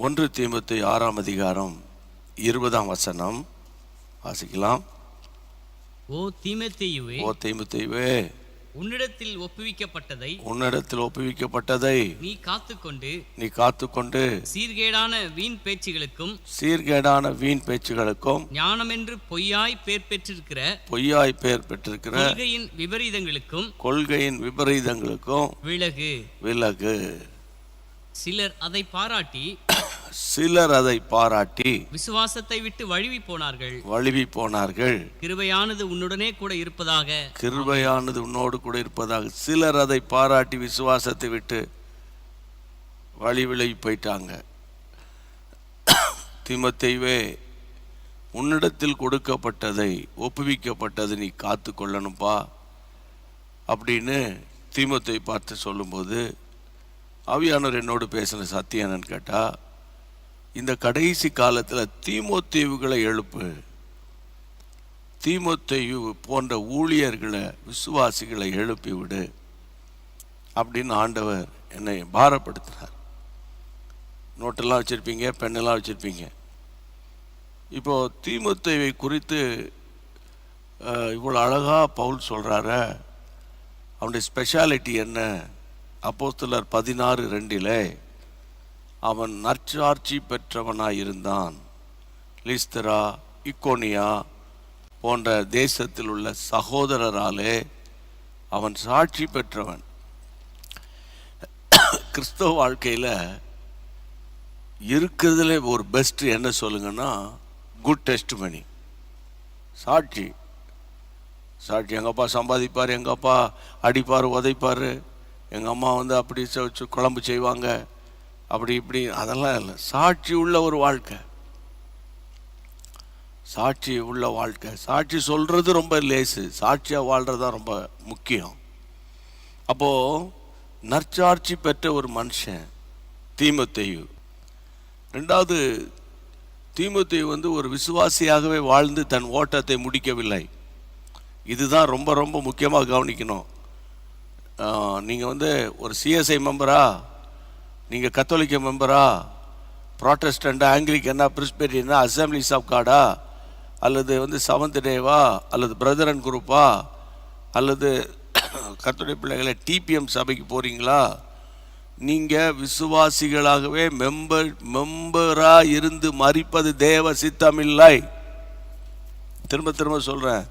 1 தீமோத்தேயு 6 அதிகாரம் 20 வாசிக்கலாம். ஓ தீமோத்தேயுவே, உன்னிடத்தில் ஒப்புவிக்கப்பட்டதை நீ காத்துக்கொண்டு சீர்கேடான வீண் பேச்சுகளுக்கும் ஞானமென்று பொய்யாய் பேர் பெற்றிருக்கிற கொள்கையின் விபரீதங்களுக்கும் விலகு. சிலர் அதை பாராட்டி விசுவாசத்தை விட்டு வழுவி போனார்கள். கிருபையானது உன்னோடு கூட இருப்பதாக. சிலர் அதை பாராட்டி விசுவாசத்தை விட்டு விலகி போயிட்டாங்க. தீமோத்தேயுவே, உன்னிடத்தில் கொடுக்கப்பட்டதை ஒப்புவிக்கப்பட்டது நீ காத்து கொள்ளணும்பா அப்படின்னு தீமோத்தேயு பார்த்து சொல்லும்போது, ஆவியானவர் என்னோடு பேசின சத்தியம் என்னன்னு கேட்டா, இந்த கடைசி காலத்தில் தீமோத்தேயுகளை எழுப்பு, தீமோத்தேயு போன்ற ஊழியர்களை விசுவாசிகளை எழுப்பி விடு அப்படின்னு ஆண்டவர் என்னை பாரப்படுத்தினார். நோட்டெல்லாம் வச்சுருப்பீங்க, பெண்ணெல்லாம் வச்சுருப்பீங்க. இப்போது தீமோத்தேயுவை குறித்து இவ்வளோ அழகாக பவுல் சொல்கிறார, அவனுடைய ஸ்பெஷாலிட்டி என்ன? அப்போஸ்தலர் 16:2 அவன் நற்சாட்சி பெற்றவனாயிருந்தான். லிஸ்தரா, இக்கோனியா போன்ற தேசத்தில் உள்ள சகோதரராலே அவன் சாட்சி பெற்றவன். கிறிஸ்தவ வாழ்க்கையில் இருக்கிறதுல ஒரு பெஸ்ட் என்ன சொல்லுங்கன்னா, குட் டெஸ்டிமனி, சாட்சி. எங்கள் அப்பா சம்பாதிப்பார், எங்கள் அப்பா அடிப்பார், உதைப்பார், எங்கள் அம்மா அப்படி குழம்பு செய்வாங்க, அப்படி இப்படி, அதெல்லாம் இல்லை. சாட்சி உள்ள ஒரு வாழ்க்கை, சாட்சி சொல்கிறது ரொம்ப லேசு, சாட்சியாக வாழ்கிறது தான் ரொம்ப முக்கியம். அப்போது நற்சாட்சி பெற்ற ஒரு மனுஷன் தீமோத்தேயு. ரெண்டாவது, தீமோத்தேயு ஒரு விசுவாசியாகவே வாழ்ந்து தன் ஓட்டத்தை முடிக்கவில்லை. இதுதான் ரொம்ப ரொம்ப முக்கியமாக கவனிக்கணும். நீங்கள் ஒரு சிஎஸ்ஐ மெம்பரா, நீங்கள் கத்தோலிக்க மெம்பரா, ப்ராட்டஸ்டண்டா, ஆங்கிலிக்கனா, பிரிஸ்பெரியனா, அசம்பிளிஸ் ஆஃப் காடா, அல்லது செவன்த் டேவா, அல்லது பிரதரன் குரூப்பா, அல்லது கர்த்தருடைய பிள்ளைகளை டிபிஎம் சபைக்கு போகிறீங்களா, நீங்கள் விசுவாசிகளாகவே மெம்பராக இருந்து மரிப்பது தேவ சித்தமில்லை. திரும்ப சொல்கிறேன்,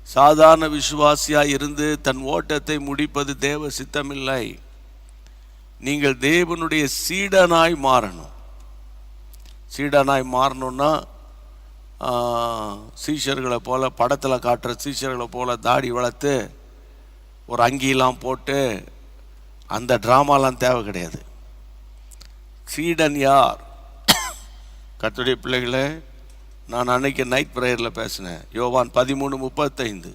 சாதாரண விசுவாசியாக இருந்து தன் ஓட்டத்தை முடிப்பது தேவ சித்தமில்லை. நீங்கள் தேவனுடைய சீடனாய் மாறணும்னா சீஷர்களை போல, படத்தில் காட்டுற சீஷர்களை போல தாடி வளர்த்து ஒரு அங்கிலாம் போட்டு அந்த ட்ராமாலாம் தேவை கிடையாது. சீடன் யார்? கர்த்தருடைய பிள்ளைகளே, நான் அன்னைக்கு நைட் ப்ரேயரில் பேசினேன். யோவான் 13:35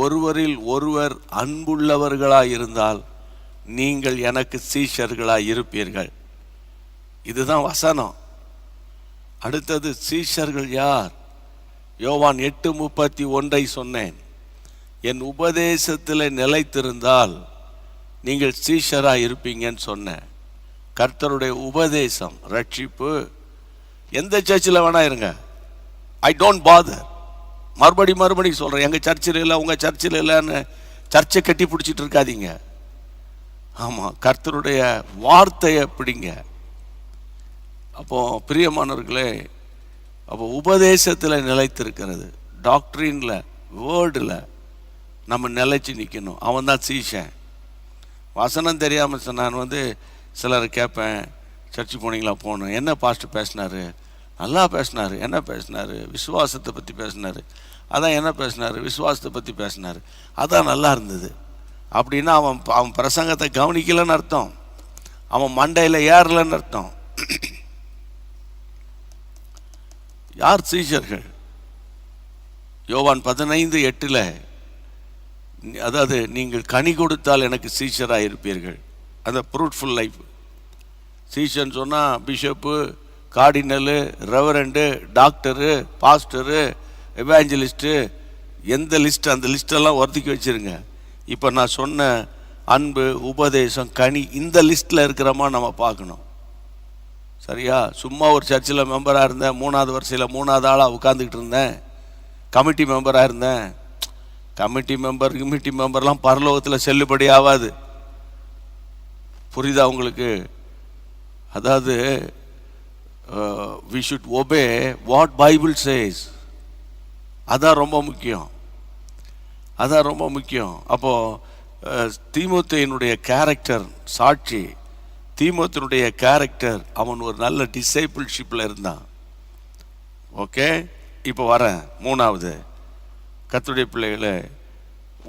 ஒருவரில் ஒருவர் அன்புள்ளவர்களாக இருந்தால் நீங்கள் எனக்கு சீஷர்களாக இருப்பீர்கள். இதுதான் வசனம். அடுத்தது, சீஷர்கள் யார்? யோவான் 8:31 சொன்னேன். என் உபதேசத்தில் நிலைத்திருந்தால் நீங்கள் சீஷராக இருப்பீங்கன்னு சொன்னேன். கர்த்தருடைய உபதேசம், ரட்சிப்பு. எந்த சர்ச்சில் வேணா இருங்க, ஐ டோன்ட் பாதர். மறுபடி சொல்கிறேன், எங்கள் சர்ச்சில் இல்லை, உங்கள் சர்ச்சில் இல்லைன்னு சர்ச்சை கட்டி பிடிச்சிட்டு இருக்காதீங்க. ஆமாம், கர்த்தருடைய வார்த்தையை பிடிங்க. அப்போது பிரியமானவர்களே, அப்போ உபதேசத்தில் நிலைத்திருக்கிறது, டாக்டரின்ல, வேர்டில் நம்ம நிலைச்சி நிற்கணும். அவன் தான் சீஷன். வசனம் தெரியாமல் நான் சிலரை கேட்பேன், சர்ச்சு போனீங்களா? போகணும். என்ன பாஸ்டர் பேசினார்? நல்லா பேசினார். என்ன பேசினார்? விசுவாசத்தை பற்றி பேசினார். அதான் என்ன பேசினார்? விசுவாசத்தை பற்றி பேசினார். அதான் நல்லா இருந்தது அப்படின்னா அவன் பிரசங்கத்தை கவனிக்கலன்னு அர்த்தம், அவன் மண்டையில் ஏறலன்னு அர்த்தம். யார் சீஷர்கள்? யோவான் 15:8 அதாவது, நீங்கள் கனி கொடுத்தால் எனக்கு சீஷராக இருப்பீர்கள். அந்த ஃப்ரூட்ஃபுல் லைஃப். சீஷன் சொன்னால் bishop, cardinal, reverend, doctor, pastor, evangelist, எந்த லிஸ்ட், அந்த லிஸ்டெல்லாம் ஒதுக்கி வச்சுருங்க. இப்போ நான் சொன்ன அன்பு, உபதேசம், கனி, இந்த லிஸ்ட்டில் இருக்கிறோமா நம்ம பார்க்கணும். சரியா? சும்மா ஒரு சர்ச்சில் மெம்பராக இருந்தேன், 3வது வரிசையில் 3வது ஆளாக உட்காந்துக்கிட்டு இருந்தேன், கமிட்டி மெம்பராக இருந்தேன். கமிட்டி மெம்பர்லாம் பரலோகத்தில் செல்லுபடி ஆகாது. புரியுதா உங்களுக்கு? அதாவது we should obey what Bible says. அதான் ரொம்ப முக்கியம், அதான் ரொம்ப முக்கியம். அப்போது தீமோத்தேயுனுடைய கேரக்டர் சாட்சி, தீமோத்தேயுனுடைய கேரக்டர், அவன் ஒரு நல்ல டிசைபிள்ஷிப்பில் இருந்தான். ஓகே, இப்போ வரேன் 3வது. கர்த்தருடைய பிள்ளைகளே,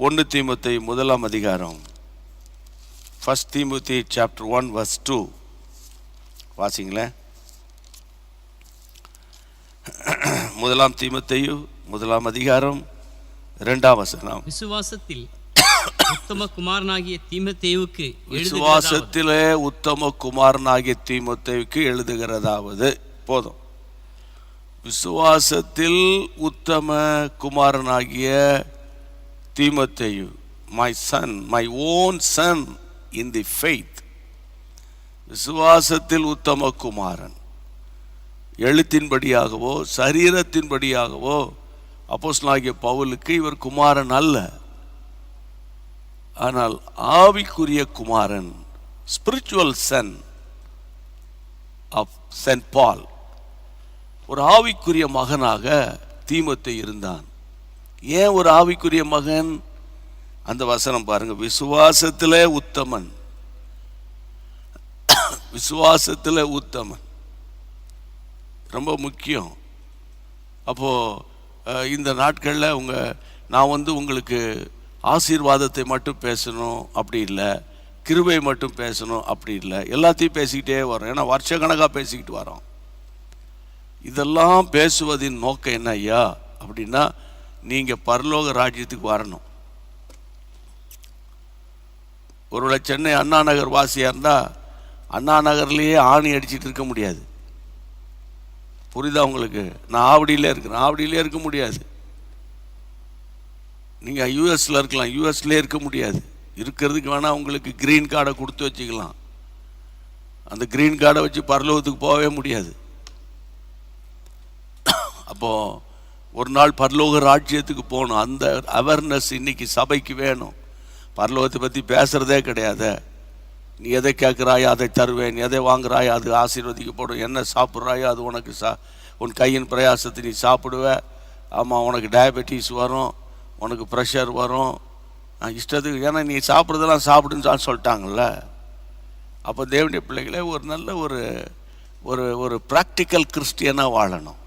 1 தீமோத்தேயு 1ஆம் அதிகாரம், 1 Timothy chapter 1 verse 2 வாசிங்களேன். 1 தீமோத்தேயு 1ஆம் அதிகாரம் 2ஆம் வசனம். விசுவாசத்தில் உத்தம குமாரனாகிய தீமோத்தேயுவுக்கு விசுவாசத்திலே உத்தம குமாரனாகிய தீமோத்தேயுவுக்கு எழுதுகிறதாவது. போதும். விசுவாசத்தில் உத்தம குமாரனாகிய தீமோத்தேயு, my son, my own son in the faith. விசுவாசத்தில் உத்தம குமாரன். எழுத்தின்படியாகவோ சரீரத்தின்படியாகவோ அப்போஸ்தலனாகிய பவுலுக்கு இவர் குமாரன் அல்ல, ஆனால் ஆவிக்குரிய குமாரன், ஸ்பிரிச்சுவல் சன் ஆஃப் சென்ட் பால். ஒரு ஆவிக்குரிய மகனாக தீமோத்தேயு இருந்தான். ஏன் ஒரு ஆவிக்குரிய மகன்? அந்த வசனம் பாருங்க, விசுவாசத்திலே உத்தமன், விசுவாசத்திலே உத்தமன், ரொம்ப முக்கியம். அப்போது இந்த நாட்களில் நான் உங்களுக்கு ஆசீர்வாதத்தை மட்டும் பேசணும் அப்படி இல்லை, கிருபை மட்டும் பேசணும் அப்படி இல்லை, எல்லாத்தையும் பேசிக்கிட்டே வரோம். ஏன்னா வருஷக்கணக்காக பேசிக்கிட்டு வரோம். இதெல்லாம் பேசுவதின் நோக்கம் என்ன ஐயா அப்படின்னா, நீங்கள் பரலோக ராஜ்யத்துக்கு வரணும். ஒருவேளை சென்னை அண்ணா நகர் வாசியாக இருந்தால் அண்ணா நகர்லேயே ஆணி அடிச்சிட்டு இருக்க முடியாது. புரியுதா உங்களுக்கு? நான் ஆவடியிலே இருக்கிறேன், ஆவடியிலே இருக்க முடியாது. நீங்கள் யூஎஸில் இருக்கலாம், யூஎஸ்லேயே இருக்க முடியாது. இருக்கிறதுக்கு வேணால் உங்களுக்கு க்ரீன் கார்டை கொடுத்து வச்சுக்கலாம். அந்த க்ரீன் கார்டை வச்சு பரலோகத்துக்கு போகவே முடியாது. அப்போது ஒரு நாள் பரலோக ராஜ்யத்துக்கு போகணும். அந்த அவேர்னஸ் இன்னைக்கு சபைக்கு வேணும். பரலோகத்தை பற்றி பேசுகிறதே கிடையாது. நீ எதை கேட்குறாயோ அதை தருவேன், நீ எதை வாங்குறாயோ அது ஆசீர்வதிக்கப்படும், என்ன சாப்பிட்றாயோ அது உனக்கு உன் கையின் பிரயாசத்தை நீ சாப்பிடுவ. ஆமாம், உனக்கு டயபெட்டிஸ் வரும், உனக்கு ப்ரெஷர் வரும், இஷ்டத்துக்கு, ஏன்னா நீ சாப்பிட்றதெல்லாம் சாப்பிடுன்னு சொல்லிட்டாங்கள்ல. அப்போ தேவனுடைய பிள்ளைகளே ஒரு நல்ல ஒரு ப்ராக்டிக்கல் கிறிஸ்டியனாக வாழணும்.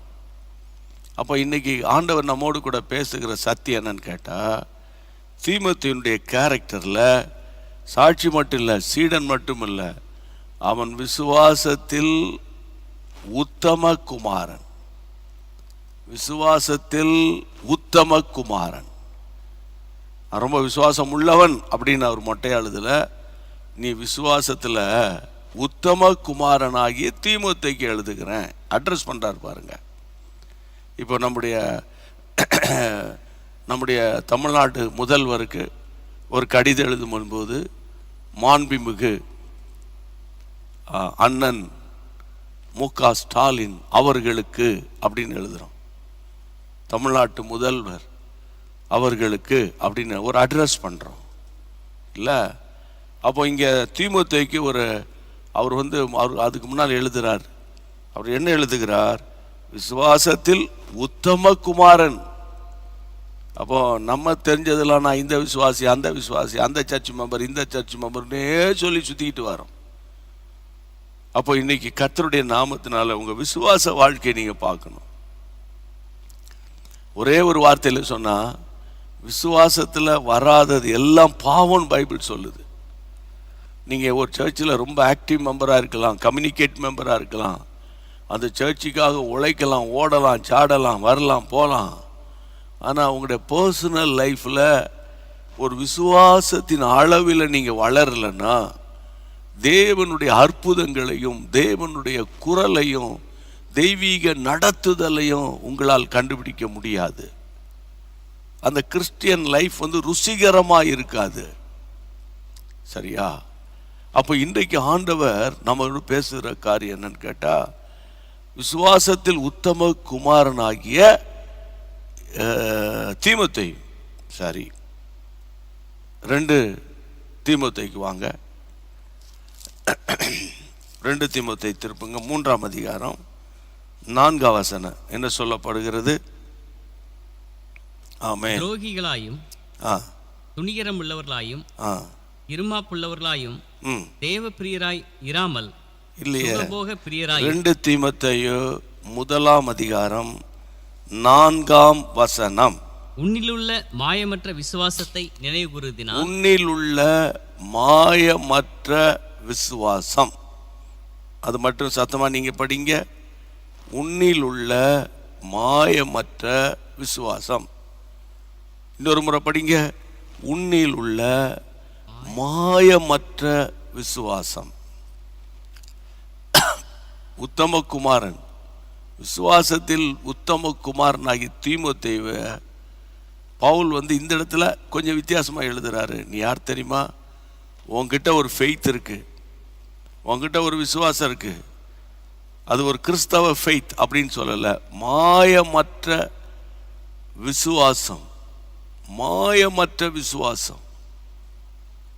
அப்போ இன்றைக்கி ஆண்டவர் நம்மோடு கூட பேசுகிற சத்தியம் என்னன்னு கேட்டால், தீமோத்தேயுனுடைய கேரக்டரில் சாட்சி மட்டும் இல்லை, சீடன் மட்டும் இல்லை, அவன் விசுவாசத்தில் உத்தம குமாரன், விசுவாசத்தில் உத்தம குமாரன். ரொம்ப விசுவாசம் உள்ளவன் அப்படின்னு அவர் மொட்டை எழுதல, நீ விசுவாசத்தில் உத்தம குமாரனாகிய தீமோத்தேயுக்கு எழுதுகிறேன் அட்ரஸ் பண்ணுறார் பாருங்க. இப்போ நம்முடைய தமிழ்நாட்டு முதல்வருக்கு ஒரு கடிதம் எழுதும் போது மாண்புமிகு அண்ணன் மு.க. ஸ்டாலின் அவர்களுக்கு அப்படின்னு எழுதுகிறோம். தமிழ்நாட்டு முதல்வர் அவர்களுக்கு அப்படின்னு ஒரு அட்ரஸ் பண்ணுறோம் இல்லை? அப்போ இங்கே தீமோத்தேயுக்கு அவர் அதுக்கு முன்னால் எழுதுகிறார். அவர் என்ன எழுதுகிறார்? விசுவாசத்தில் உத்தம குமாரன். அப்போ நம்ம தெரிஞ்சதெல்லாம் நான் இந்த விசுவாசி, அந்த விசுவாசி, அந்த சர்ச் மெம்பர், இந்த சர்ச் மெம்பர்னே சொல்லி சுற்றிக்கிட்டு வரோம். அப்போ இன்னைக்கு கர்த்தருடைய நாமத்தினால உங்கள் விசுவாச வாழ்க்கையை நீங்கள் பார்க்கணும். ஒரே ஒரு வார்த்தையில் சொன்னால், விசுவாசத்தில் வராதது எல்லாம் பாவம்னு பைபிள் சொல்லுது. நீங்கள் ஒரு சர்ச்சில் ரொம்ப ஆக்டிவ் மெம்பராக இருக்கலாம், கம்யூனிகேட் மெம்பராக இருக்கலாம், அந்த சர்ச்சுக்காக உழைக்கலாம், ஓடலாம், சாடலாம், வரலாம், போகலாம். ஆனால் உங்களுடைய பர்சனல் லைஃப்பில் ஒரு விசுவாசத்தின் அளவில் நீங்கள் வளரலைன்னா, தேவனுடைய அற்புதங்களையும் தேவனுடைய குரலையும் தெய்வீக நடத்துதலையும் உங்களால் கண்டுபிடிக்க முடியாது. அந்த கிறிஸ்டியன் லைஃப் ருசிகரமாக இருக்காது. சரியா? அப்போ இன்றைக்கு ஆண்டவர் நம்மளோட பேசுகிற காரியம் என்னன்னு கேட்டால், விசுவாசத்தில் உத்தம குமாரனாகிய தீமோத்தேயு, சரி 2 தீமோத்தேயுக்கு வாங்க. 2 தீமோத்தேயு திருப்புங்க, 3ஆம் அதிகாரம் 4ஆம் வசனம் என்ன சொல்லப்படுகிறது? ஆமென். துரோகிகளாயும் துணிகரம் உள்ளவர்களாயும் இருமாப்புள்ளவர்களாயும் தேவ பிரியராய் இராமல் இல்லையே, சுகபோக பிரியராய். 2 தீமோத்தேயு 1ஆம் அதிகாரம் 4ஆம் வசனம். உன்னிலுள்ள மாயமற்ற விசுவாசத்தை நினைவு கூறுதினால். உன்னிலுள்ள மாயமற்ற விசுவாசம், அது மட்டும் சத்தமா நீங்க படிங்க. உன்னிலுள்ள மாயமற்ற விசுவாசம். இன்னொரு முறை படிங்க. உன்னில் உள்ள மாயமற்ற விசுவாசம். உத்தம குமாரன், விசுவாசத்தில் உத்தம குமாரனாகி தீமோத்தேயுவை பவுல் இந்த இடத்துல கொஞ்சம் வித்தியாசமாக எழுதுறாரு. நீ யார் தெரியுமா? உன்கிட்ட ஒரு ஃபெய்த் இருக்கு, உன்கிட்ட ஒரு விசுவாசம் இருக்கு. அது ஒரு கிறிஸ்தவ ஃபெய்த் அப்படின்னு சொல்லலை, மாயமற்ற விசுவாசம், மாயமற்ற விசுவாசம்.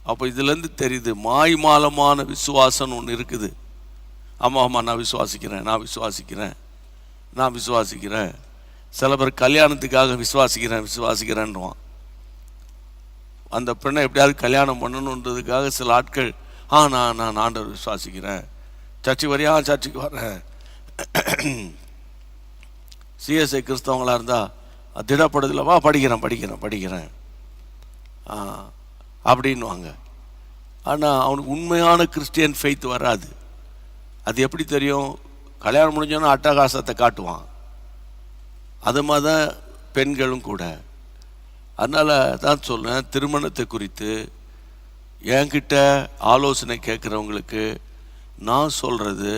அப்போ இதுலேருந்து தெரியுது மாய்மாலமான விசுவாசம் ஒன்று இருக்குது. ஆமாம், நான் விசுவாசிக்கிறேன், நான் விசுவாசிக்கிறேன், நான் விசுவாசிக்கிறேன். சில பேர் கல்யாணத்துக்காக விசுவாசிக்கிறேன்றான். அந்த பெண்ணை எப்படியாவது கல்யாணம் பண்ணணுன்றதுக்காக சில ஆட்கள் நான் ஆண்டவர் விசுவாசிக்கிறேன், சர்ச்சுக்கு வரையா, சர்ச்சுக்கு வரேன். சிஎஸ்ஐ கிறிஸ்தவங்களாக இருந்தால் திடப்படுதில்ல, வா படிக்கிறேன் அப்படின்வாங்க. ஆனால் அவனுக்கு உண்மையான கிறிஸ்டியன் ஃபெய்த் வராது. அது எப்படி தெரியும்? கல்யாணம் முடிஞ்சோன்னா அட்டகாசத்தை காட்டுவான். அது மாதிரி தான் பெண்களும் கூட. அதனால் தான் சொல்கிறேன், திருமணத்தை குறித்து என்கிட்ட ஆலோசனை கேட்குறவங்களுக்கு நான் சொல்கிறது,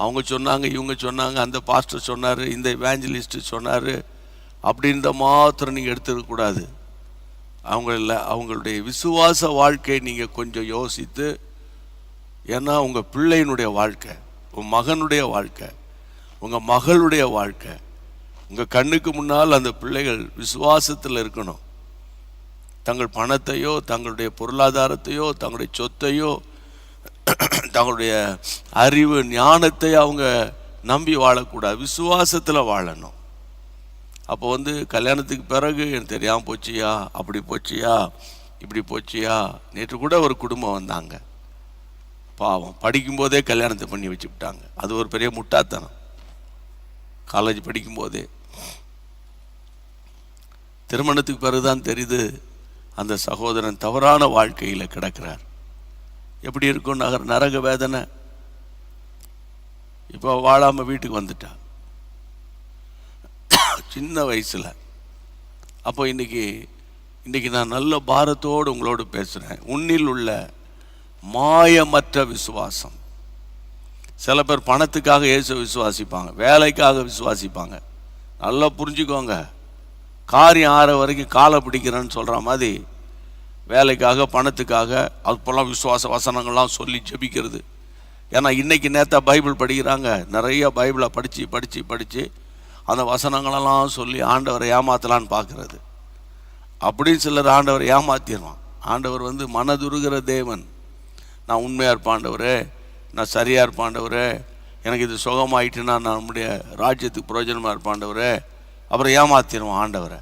அவங்க சொன்னாங்க, இவங்க சொன்னாங்க, அந்த பாஸ்டர் சொன்னார், இந்த எவாஞ்சலிஸ்ட்டு சொன்னார் அப்படின்ற மாத்திரம் நீங்கள் எடுத்துக்கக்கூடாது. அவங்களுடைய விசுவாச வாழ்க்கையை நீங்கள் கொஞ்சம் யோசித்து, ஏன்னா உங்கள் பிள்ளையினுடைய வாழ்க்கை, உங்கள் மகனுடைய வாழ்க்கை, உங்கள் மகளுடைய வாழ்க்கை, உங்கள் கண்ணுக்கு முன்னால் அந்த பிள்ளைகள் விசுவாசத்தில் இருக்கணும். தங்கள் பணத்தையோ, தங்களுடைய பொருளாதாரத்தையோ, தங்களுடைய சொத்தையோ, தங்களுடைய அறிவு ஞானத்தை அவங்க நம்பி வாழக்கூடாது, விசுவாசத்தில் வாழணும். அப்போ கல்யாணத்துக்கு பிறகு எனக்கு தெரியாமல் போச்சியா, அப்படி போச்சியா, இப்படி போச்சியா. நேற்று கூட ஒரு குடும்பம் வந்தாங்க, பாவம், படிக்கும்போதே கல்யாணத்தை பண்ணி வச்சுக்கிட்டாங்க. அது ஒரு பெரிய முட்டாத்தனம். காலேஜ் படிக்கும்போதே, திருமணத்துக்கு பிறகுதான் தெரியுது அந்த சகோதரன் தவறான வாழ்க்கையில் கிடக்கிறார். எப்படி இருக்கும் நரக வேதனை. இப்போ வாழாமல் வீட்டுக்கு வந்துட்டா சின்ன வயசில். அப்போ இன்னைக்கு நான் நல்ல பாரத்தோடு உங்களோடு பேசுகிறேன். உன்னில் உள்ள மாயமற்ற விசுவாசம். சில பேர் பணத்துக்காக இயேசு விசுவாசிப்பாங்க, வேலைக்காக விசுவாசிப்பாங்க. நல்லா புரிஞ்சுக்கோங்க, காரியம் ஆற வரைக்கும் காலை பிடிக்கிறேன்னு சொல்கிற மாதிரி வேலைக்காக, பணத்துக்காக அப்போல்லாம் விசுவாச வசனங்கள்லாம் சொல்லி ஜெபிக்கிறது. ஏன்னா இன்றைக்கி நேற்றா பைபிள் படிக்கிறாங்க, நிறைய பைபிளை படித்து அந்த வசனங்களெல்லாம் சொல்லி ஆண்டவரை ஏமாற்றலான்னு பார்க்குறது. அப்படின்னு சிலர் ஆண்டவரை ஏமாற்றிடுவான். ஆண்டவர் மனதுருகிற தேவன். நான் உண்மையாக இருப்பாண்டவரே, நான் சரியாக இருப்பாண்டவரே, எனக்கு இது சுகமாயிட்டுன்னா நான் நம்முடைய ராஜ்யத்துக்கு பிரயோஜனமாக இருப்பாண்டவரே, அப்புறம் ஏமாற்றிடுவான் ஆண்டவரை.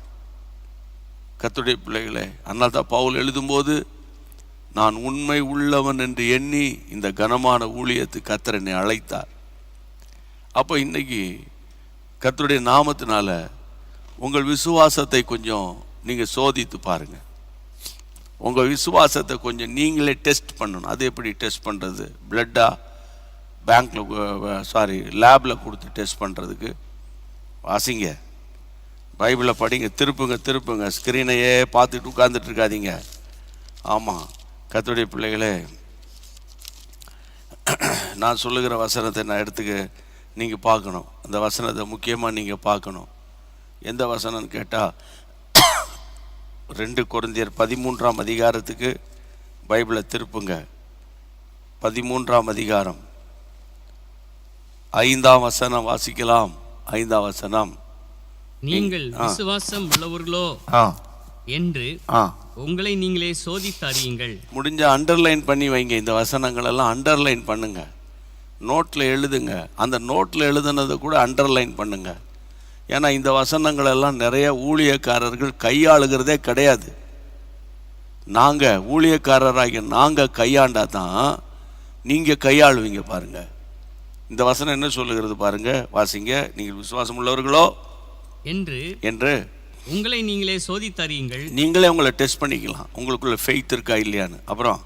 கர்த்தருடைய பிள்ளைகளே, அதனால தான் பவுல் எழுதும்போது, நான் உண்மை உள்ளவன் என்று எண்ணி இந்த கனமான ஊழியத்துக்கு கர்த்தர் என்னை அழைத்தார். அப்போ இன்னைக்கு கர்த்தருடைய நாமத்தினால உங்கள் விசுவாசத்தை கொஞ்சம் நீங்கள் சோதித்து பாருங்கள். உங்கள் விசுவாசத்தை கொஞ்சம் நீங்களே டெஸ்ட் பண்ணணும். அது எப்படி டெஸ்ட் பண்ணுறது? பிளட்டா லேபில் கொடுத்து டெஸ்ட் பண்ணுறதுக்கு வாசிங்க, பைபிளை படிங்க, திருப்புங்க, ஸ்க்ரீனையே பார்த்துட்டு உட்கார்ந்துட்டு இருக்காதீங்க. ஆமாம், கர்த்தருடைய பிள்ளைகளே, நான் சொல்லுகிற வசனத்தை நான் எடுத்துக்க நீங்கள் பார்க்கணும். அந்த வசனத்தை முக்கியமாக நீங்கள் பார்க்கணும். எந்த வசனம்னு கேட்டால் 2 கொரிந்தியர் 13ஆம் அதிகாரத்துக்கு பைபிளை திருப்புங்க. 13ஆம் அதிகாரம் 5ஆம் வசனம் வாசிக்கலாம். 5ஆம் வசனம். நீங்கள் விசுவாசம் உள்ளவர்களோ என்று உங்களை நீங்களே சோதித்து அறியுங்கள். முடிஞ்ச அண்டர்லைன் பண்ணி வைங்க. இந்த வசனங்கள் எல்லாம் அண்டர்லைன் பண்ணுங்க, நோட்டில் எழுதுங்க. அந்த நோட்டில் எழுதுனதை கூட அண்டர்லைன் பண்ணுங்க. ஏன்னா இந்த வசனங்கள் எல்லாம் நிறைய ஊழியக்காரர்கள் கையாளுகிறதே கிடையாது. நாங்கள் ஊழியக்காரராகிய நாங்கள் கையாண்டா தான் நீங்கள் கையாளுவீங்க. பாருங்க, இந்த வசனம் என்ன சொல்லுகிறது பாருங்க, வாசிங்க. நீங்கள் விசுவாசம் உள்ளவர்களோ என்று உங்களை நீங்களே சோதித்தறியுங்கள். நீங்களே உங்களை டெஸ்ட் பண்ணிக்கலாம், உங்களுக்குள்ள ஃபெய்த் இருக்கா இல்லையான்னு. அப்புறம்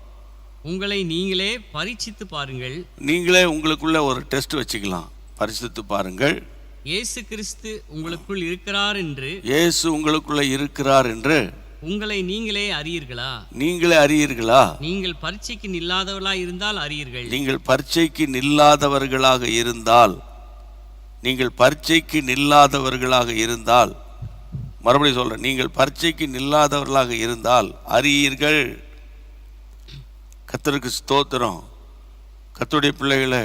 உங்களை நீங்களே பரீட்சித்து பாருங்கள். நீங்களே உங்களுக்குள்ள ஒரு டெஸ்ட் வச்சுக்கலாம், பரிசுத்து பாருங்கள். இயேசு கிறிஸ்து உங்களுக்குள் இருக்கிறார் என்று, இயேசு உங்களுக்குள்ள இருக்கிறார் என்று உங்களை நீங்களே அறியீர்களா? நீங்களே அறியீர்களா? நீங்கள் பரீட்சைக்கு நில்லாதவர்களாக இருந்தால் அறியீர்கள். நீங்கள் பரீட்சைக்கு நில்லாதவர்களாக இருந்தால், நீங்கள் பரீட்சைக்கு நில்லாதவர்களாக இருந்தால், மறுபடியும் சொல்றேன், நீங்கள் பரீட்சைக்கு நில்லாதவர்களாக இருந்தால் அறியீர்கள். கர்த்தருக்கு ஸ்தோத்திரம். கர்த்தருடைய பிள்ளைகளை,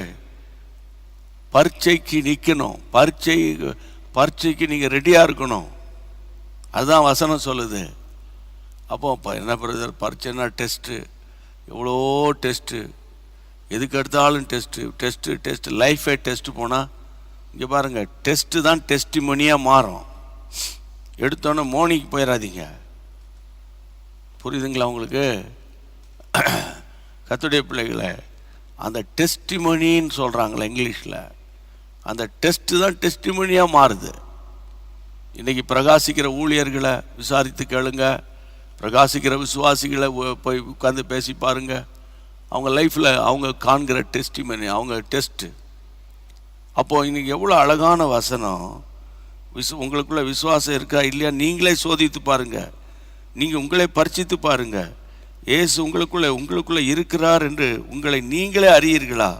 பரீட்சைக்கு நிற்கணும். பரீட்சைக்கு நீங்கள் ரெடியாக இருக்கணும். அதுதான் வசனம் சொல்லுது. அப்போ என்ன பிரதர், பரீட்சைன்னா டெஸ்ட்டு, எவ்வளோ டெஸ்ட்டு, எதுக்கு எடுத்தாலும் டெஸ்ட்டு, லைஃபே டெஸ்ட்டு. போனால் இங்கே பாருங்கள், டெஸ்ட்டு தான் டெஸ்டிமோனியாக மாறும். எடுத்தோன்னே மோனிக்கு போயிடாதீங்க. புரியுதுங்களா உங்களுக்கு? கர்த்தருடைய பிள்ளைகளை, அந்த டெஸ்டிமோனின்னு சொல்கிறாங்களே இங்கிலீஷில், அந்த டெஸ்ட்டு தான் டெஸ்டிமோனியாக மாறுது. இன்றைக்கி பிரகாசிக்கிற ஊழியர்களை விசாரித்து கேளுங்க, பிரகாசிக்கிற விசுவாசிகளை போய் உட்காந்து பேசி பாருங்க. அவங்க லைஃப்பில் அவங்க காண்கிற டெஸ்டிமோனி, அவங்க டெஸ்ட்டு. அப்போது இன்றைக்கி எவ்வளோ அழகான வசனம். உங்களுக்குள்ள விசுவாசம் இருக்கா இல்லையா நீங்களே சோதித்து பாருங்கள், நீங்கள் உங்களை பரிசித்து பாருங்கள். இயேசு உங்களுக்குள்ளே இருக்கிறார் என்று உங்களை நீங்களே அறியீர்களா?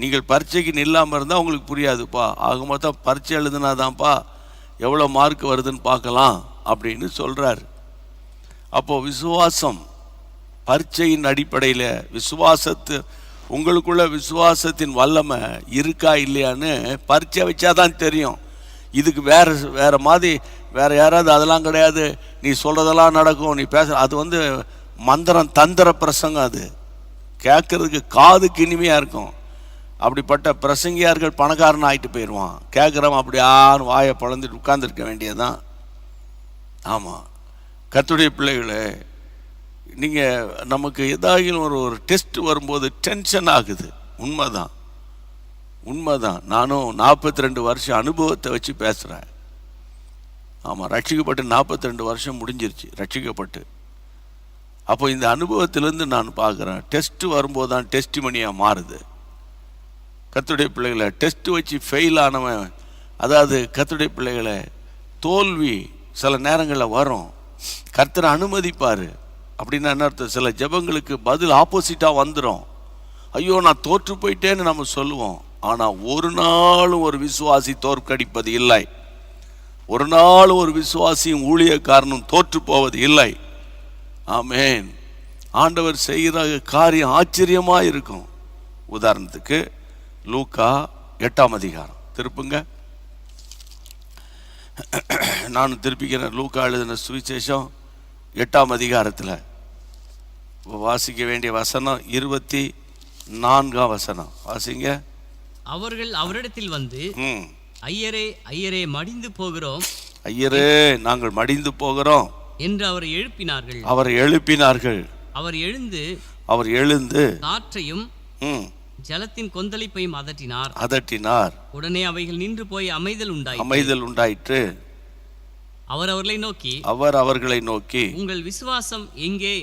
நீங்கள் பரீட்சைக்கு நில்லாமல் இருந்தால் உங்களுக்கு புரியாதுப்பா. ஆக மொத்தம் பரீட்சை எழுதுனாதான்ப்பா எவ்வளோ மார்க் வருதுன்னு பார்க்கலாம் அப்படின்னு சொல்கிறார். அப்போது விசுவாசம் பரீட்சையின் அடிப்படையில் உங்களுக்குள்ள விசுவாசத்தின் வல்லமை இருக்கா இல்லையான்னு பரீட்சை வச்சாதான் தெரியும். இதுக்கு வேறு மாதிரி வேறு யாராவது அதெல்லாம் கிடையாது, நீ சொல்கிறதெல்லாம் நடக்கும், நீ அது மந்திரம் தந்திர பிரசங்கம். அது கேட்குறதுக்கு காதுக்கு இனிமையாக இருக்கும். அப்படிப்பட்ட பிரசங்கியார்கள் பணக்காரன் ஆகிட்டு போயிடுவான். கேட்குறவன் அப்படி யாரும் வாயை பழந்துட்டு உட்கார்ந்துருக்க வேண்டியதுதான். ஆமாம், கர்த்தருடைய பிள்ளைகளே, நீங்கள் நமக்கு ஏதாகிலும் ஒரு டெஸ்ட் வரும்போது டென்ஷன் ஆகுது. உண்மைதான். நானும் 42 வருஷம் அனுபவத்தை வச்சு பேசுகிறேன். ஆமாம், ரட்சிக்கப்பட்டு 42 வருஷம் முடிஞ்சிருச்சு ரட்சிக்கப்பட்டு. அப்போ இந்த அனுபவத்திலேருந்து நான் பார்க்குறேன், டெஸ்ட்டு வரும்போது தான் டெஸ்டிமோனியாக மாறுது. கர்த்தருடைய பிள்ளைகளை, டெஸ்ட்டு வச்சு ஃபெயில் ஆனவன், அதாவது கர்த்தருடைய பிள்ளைகளை, தோல்வி சில நேரங்களில் வரும். கர்த்தரை அனுமதிப்பார். அப்படின்னா என்ன அர்த்தம்? சில ஜெபங்களுக்கு பதில் ஆப்போசிட்டாக வந்துடும். ஐயோ நான் தோற்று போயிட்டேன்னு நம்ம சொல்லுவோம். ஆனால் ஒரு நாளும் ஒரு விசுவாசி தோற்கடிப்பது இல்லை. ஒரு நாள் ஒரு விசுவாசியும் ஊழியக்காரனும் தோற்று போவது இல்லை. ஆமேன். ஆண்டவர் செய்கிற காரியம் ஆச்சரியமாக இருக்கும். உதாரணத்துக்கு லூக்கா 8ஆம் அதிகாரம் திருப்புங்க. நான் திருப்பிக்கிறேன். லூக்கா எழுதின சுவிசேஷம் 8ஆம் அதிகாரத்தில் வாசிக்க வேண்டிய வசனம் 24ஆம் வசனம் வாசிங்க. அவர்கள் அவரிடத்தில் வந்து, ஐயரே ஐயரே மடிந்து போகிறோம், ஐயரே நாங்கள் மடிந்து போகிறோம் என்று அவரை எழுப்பினார்கள். அவர் எழுந்து காற்றையும் ஜலத்தின் கொந்தளிப்பையும் அதட்டினார். உடனே அவைகள் நின்று போய் அமைதல் உண்டாயிற்று. அவர் அவர்களை நோக்கி உங்கள் விசுவாசம் எங்கே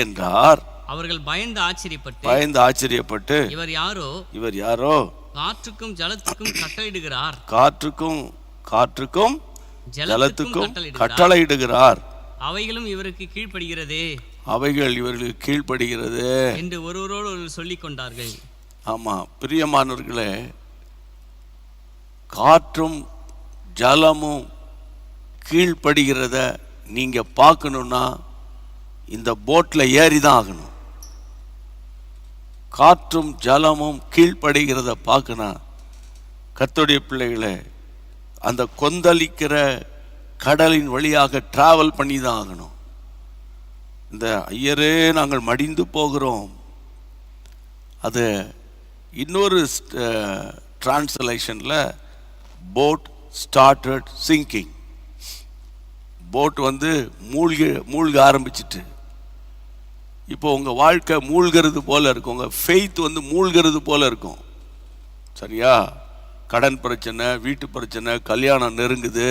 என்றார். அவர்கள் பயந்து ஆச்சரியப்பட்டு இவர் யாரோ காற்றுக்கும் ஜலத்துக்கும் கட்டளையிடுகிறார், அவைகளும் இவருக்கு கீழ்ப்படுகிறதே, அவைகள் இவர்களுக்கு கீழ்ப்படுகிறது என்று ஒருவரோடு சொல்லிக் கொண்டார்கள். ஆமா பிரியமானவர்களே, காற்றும் ஜலமும் கீழ்ப்படுகிறத நீங்க பார்க்கணும்னா இந்த போட்ல ஏறி தான் ஆகணும். காற்றும் ஜலமும் கீழ்ப்படுகிறத பார்க்கணும். கர்த்தருடைய பிள்ளைகளே, அந்த கொந்தளிக்கிற கடலின் வழியாக டிராவல் பண்ணி தான் ஆகணும். இந்த ஐயரே நாங்கள் மடிந்து போகிறோம், அது இன்னொரு டிரான்ஸ்லேஷனில் போட் ஸ்டார்டட் சிங்கிங். போட் வந்து மூழ்க ஆரம்பிச்சிட்டு, இப்போ உங்கள் வாழ்க்கை மூழ்கிறது போல இருக்கும், உங்கள் ஃபெய்த் வந்து மூழ்கிறது போல இருக்கும். சரியா? கடன் பிரச்சனை, வீட்டு பிரச்சனை, கல்யாணம் நெருங்குது,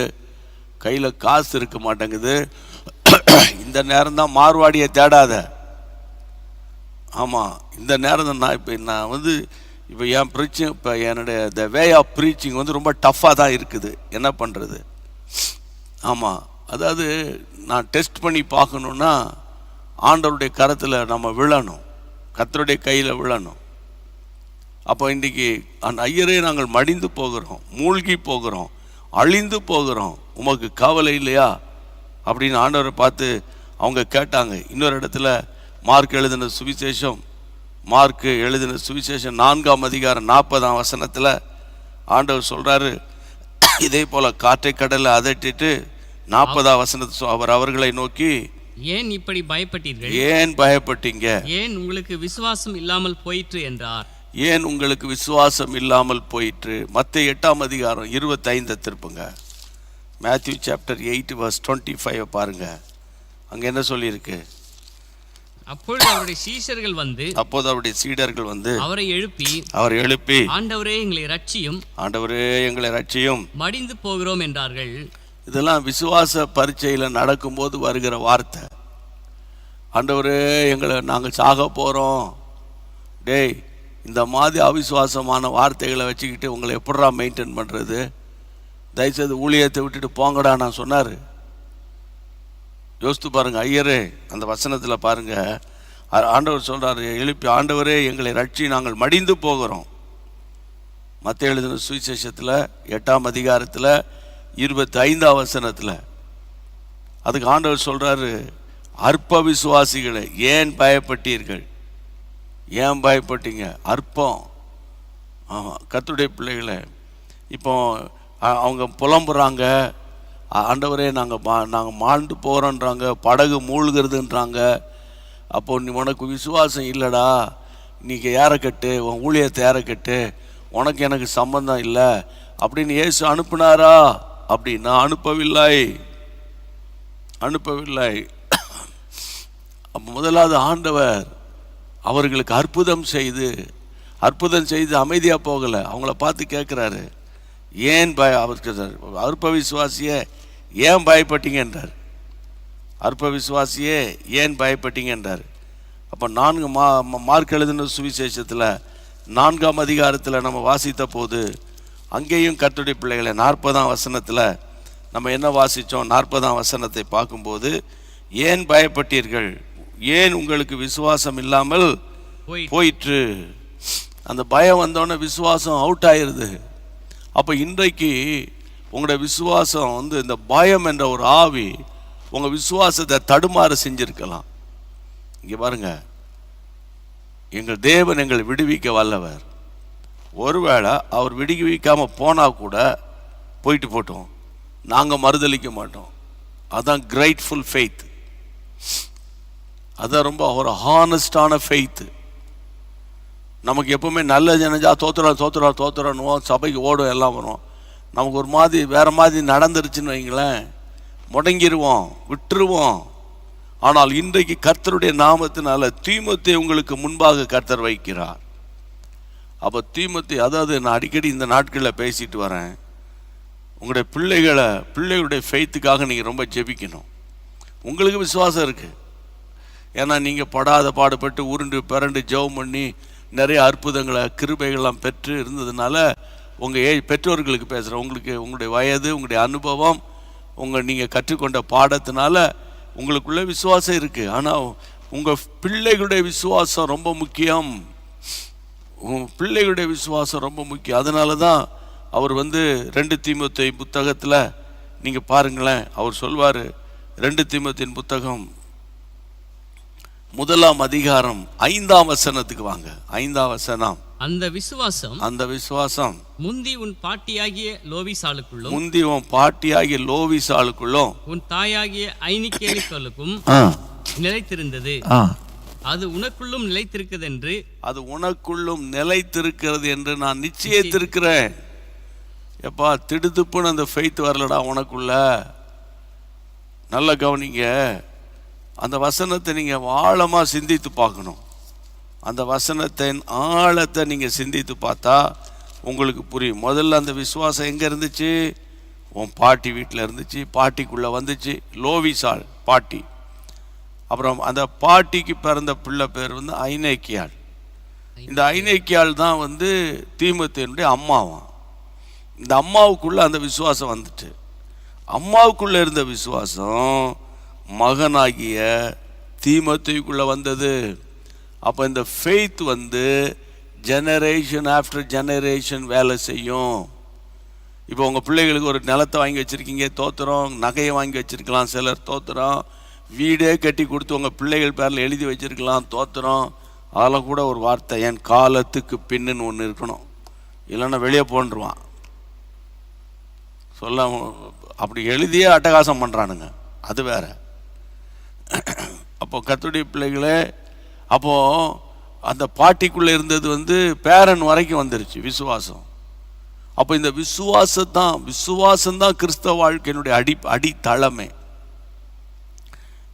கையில் காசு இருக்க மாட்டேங்குது. இந்த நேரம் தான் மார்வாடியை தேடாத. ஆமாம், இந்த நேரம் தான் நான் வந்து இப்போ என் ப்ரீச்சிங், இப்போ என்னுடைய த வே ஆஃப் ப்ரீச்சிங் வந்து ரொம்ப டஃப்பாக தான் இருக்குது. என்ன பண்ணுறது? ஆமாம், அதாவது நான் டெஸ்ட் பண்ணி பார்க்கணுன்னா ஆண்டவருடைய கரத்தில் நம்ம விழணும், கர்த்தருடைய கையில் விழணும். அப்போ இன்றைக்கி அந்த ஐயரே நாங்கள் மடிந்து போகிறோம், மூழ்கி போகிறோம், அழிந்து போகிறோம், உமக்கு கவலை இல்லையா அப்படின்னு ஆண்டவரை பார்த்து அவங்க கேட்டாங்க. இன்னொரு இடத்துல மார்க் எழுதின சுவிசேஷம் 4ஆம் அதிகாரம் 40ஆம் வசனத்தில் ஆண்டவர் சொல்கிறாரு, இதே போல் காற்றை கடலை அதட்டிட்டு 40ஆம் வசனத்தை அவர்களை நோக்கி, ஏன் இப்படி பயப்பட்டீர்கள்? ஏன் பயப்பட்டீங்க? ஏன் உங்களுக்கு விசுவாசம் இல்லாமல் போயிற்று என்றார். ஏன் உங்களுக்கு விசுவாசம் இல்லாமல் போயிற்று? மத்தேயு 8ஆம் அதிகாரம் 25 திருப்புங்க. மேத்யூ சாப்டர் 8 verse 25 பாருங்க. அங்க என்ன சொல்லியிருக்கு? அப்பொழுது அவருடைய சீடர்கள் வந்து அவரை எழுப்பி ஆண்டவரே எங்களை ரட்சியும், ஆண்டவரே எங்களை ரட்சியும், மடிந்து போகிறோம் என்றார்கள். இதெல்லாம் விசுவாச பரீட்சையில் நடக்கும்போது வருகிற வார்த்தை. ஆண்டவரே நாங்கள் சாக போகிறோம். டேய், இந்த மாதிரி அவிசுவாசமான வார்த்தைகளை வச்சுக்கிட்டு உங்களை எப்படா மெயின்டைன் பண்ணுறது? தயவுசெய்து ஊழியத்தை விட்டுட்டு போங்கடா நான் சொன்னார். யோசித்து பாருங்கள். ஐயரே அந்த வசனத்தில் பாருங்கள், ஆண்டவர் சொல்கிறார், எழுப்பி ஆண்டவரே எங்களை ரட்சி, நாங்கள் மடிந்து போகிறோம். மத்தேயு எழுதின சுவிசேஷத்தில் 8ஆம் அதிகாரத்தில் 25ஆம் வசனத்தில் அதுக்கு ஆண்டவர் சொல்கிறாரு, அற்ப விசுவாசிகளை ஏன் பயப்பட்டீர்கள்? ஏன் பயப்பட்டீங்க? அற்பம். ஆமாம், கர்த்தருடைய பிள்ளைகளை இப்போ அவங்க புலம்புறாங்க, ஆண்டவரே நாங்கள் மாண்டு போகிறோன்றாங்க, படகு மூழ்கிறதுன்றாங்க. அப்போ உனக்கு விசுவாசம் இல்லைடா, இன்றைக்கி ஏறக்கட்டு, உன் ஊழியத்தை ஏறக்கட்டு, உனக்கு எனக்கு சம்பந்தம் இல்லை அப்படின்னு இயேசு அனுப்புனாரா அப்படின்னா அனுப்பவில்லை. அப்போ முதலாவது ஆண்டவர் அவர்களுக்கு அற்புதம் செய்து அமைதியாக போகலை. அவங்கள பார்த்து கேட்குறாரு, ஏன் அவருக்கு அற்ப விசுவாசியே ஏன் பயப்பட்டீங்க என்றார். அற்ப விசுவாசியே ஏன் பயப்பட்டீங்க என்றார். அப்போ மார்க் எழுதின சுவிசேஷத்தில் 4ஆம் அதிகாரத்தில் நம்ம வாசித்த போது அங்கேயும் கர்த்தருடைய பிள்ளைகளை 40ஆம் வசனத்தில் நம்ம என்ன வாசித்தோம்? 40ஆம் வசனத்தை பார்க்கும்போது, ஏன் பயப்பட்டீர்கள்? ஏன் உங்களுக்கு விசுவாசம் இல்லாமல் போயிற்று? அந்த பயம் வந்தோடனே விசுவாசம் அவுட் ஆயிடுது. அப்போ இன்றைக்கு உங்களுடைய விசுவாசம் வந்து இந்த பயம் என்ற ஒரு ஆவி உங்கள் விசுவாசத்தை தடுமாற செஞ்சிருக்கலாம். இங்கே பாருங்க, எங்கள் தேவன் எங்களை விடுவிக்க வல்லவர். ஒருவேளை அவர் விடுவிக்காமல் போனால் கூட போயிட்டு போட்டோம், நாங்கள் மறுதளிக்க மாட்டோம். அதான் கிரேட்ஃபுல் ஃபெய்த். அதான் ரொம்ப ஒரு ஹானஸ்டான ஃபெய்த்து. நமக்கு எப்பவுமே நல்ல ஜனஜா தோத்துறோம் சபைக்கு ஓடும், எல்லாம் வரும். நமக்கு ஒரு மாதிரி வேறு மாதிரி நடந்துருச்சுன்னு வைங்களேன், முடங்கிடுவோம், விட்டுருவோம். ஆனால் இன்றைக்கு கர்த்தருடைய நாமத்தினால தீமோத்தேயு உங்களுக்கு முன்பாக கர்த்தர் வைக்கிறார். அப்போ தீமோத்தேயு, அதாவது நான் அடிக்கடி இந்த நாட்களில் பேசிட்டு வரேன், உங்களுடைய பிள்ளைகளுடைய ஃபெய்த்துக்காக நீங்கள் ரொம்ப ஜெபிக்கணும். உங்களுக்கு விசுவாசம் இருக்குது, ஏன்னா நீங்கள் படாத பாடுபட்டு உருண்டு பிறண்டு ஜெபம் பண்ணி நிறைய அற்புதங்களை கிருபைகள்லாம் பெற்று இருந்ததுனால உங்கள் பெற்றோர்களுக்கு பேசுகிறேன், உங்களுடைய வயது, உங்களுடைய அனுபவம், நீங்கள் கற்றுக்கொண்ட பாடத்தினால உங்களுக்குள்ளே விசுவாசம் இருக்குது. ஆனால் உங்கள் பிள்ளைகளுடைய விசுவாசம் ரொம்ப முக்கியம். பிள்ளைகளுடைய விசுவாசம் ரொம்ப முக்கியம். அதனால தான் அவர் 2 தீமோத்தேயு புத்தகத்தில் நீங்கள் பாருங்களேன், அவர் சொல்வார், 2 தீமோத்தேயு புத்தகம் முதலாம் அதிகாரம் 5ஆம் வசனத்துக்கு வாங்க. 5ஆம் வசனம். அந்த விசுவாசம் முந்தி உன் பாட்டியாகிய லோவிசாளுக்குள்ளும் உன் தாயாகிய ஐனிக்கேலுக்கும் நிலைத்திருந்தது. அது உனக்குள்ளும் நிலைத்திருக்கிறது என்று நான் நிச்சயித்திருக்கிறேன். எப்பா, திடுதுப்புன்னு அந்த ஃபெய்த் வரலடா உனக்குள்ள. நல்ல கவனிங்க, அந்த வசனத்தை நீங்க ஆழமா சிந்தித்து பார்க்கணும். அந்த வசனத்தின் ஆழத்தை நீங்க சிந்தித்து பார்த்தா உங்களுக்கு புரியும். முதல்ல அந்த விசுவாசம் எங்க இருந்துச்சு? உன் பாட்டி வீட்டில் இருந்துச்சு. பாட்டிக்குள்ள வந்துச்சு, லோவிசாள் பாட்டி. அப்புறம் அந்த பாட்டிக்கு பிறந்த பிள்ளை பேர் வந்து ஐநேக்கியாள். இந்த ஐநேக்கியாள் தான் வந்து தீமோத்தேயுடைய அம்மாவாம். இந்த அம்மாவுக்குள்ள அந்த விசுவாசம் வந்துட்டு, அம்மாவுக்குள்ள இருந்த விசுவாசம் மகனாகிய தீமோத்தேயுக்குள்ள வந்தது. அப்போ இந்த ஃபெய்த் வந்து ஜெனரேஷன் ஆஃப்டர் ஜெனரேஷன் வேலை செய்யும். இப்போ உங்கள் பிள்ளைகளுக்கு ஒரு நிலத்தை வாங்கி வச்சுருக்கீங்க, தோத்துறோம். நகையை வாங்கி வச்சுருக்கலாம் சிலர், தோத்துறோம். வீடே கட்டி கொடுத்து உங்கள் பிள்ளைகள் பேரில் எழுதி வச்சுருக்கலாம், தோத்துறோம். அதில் கூட ஒரு வார்த்தை, என் காலத்துக்கு பின்னுன்னு ஒன்று இருக்கணும், இல்லைன்னா வெளியே போன்றுவான். சொல்ல அப்படி எழுதியே அட்டகாசம் பண்ணுறானுங்க, அது வேற. அப்போ கர்த்தருடைய பிள்ளைகளே, அப்போது அந்த பாட்டிக்குள்ளே இருந்தது வந்து பேரன் வரைக்கும் வந்துருச்சு விசுவாசம். அப்போ இந்த விசுவாசம்தான் கிறிஸ்தவ வாழ்க்கையினுடைய அடித்தளமே.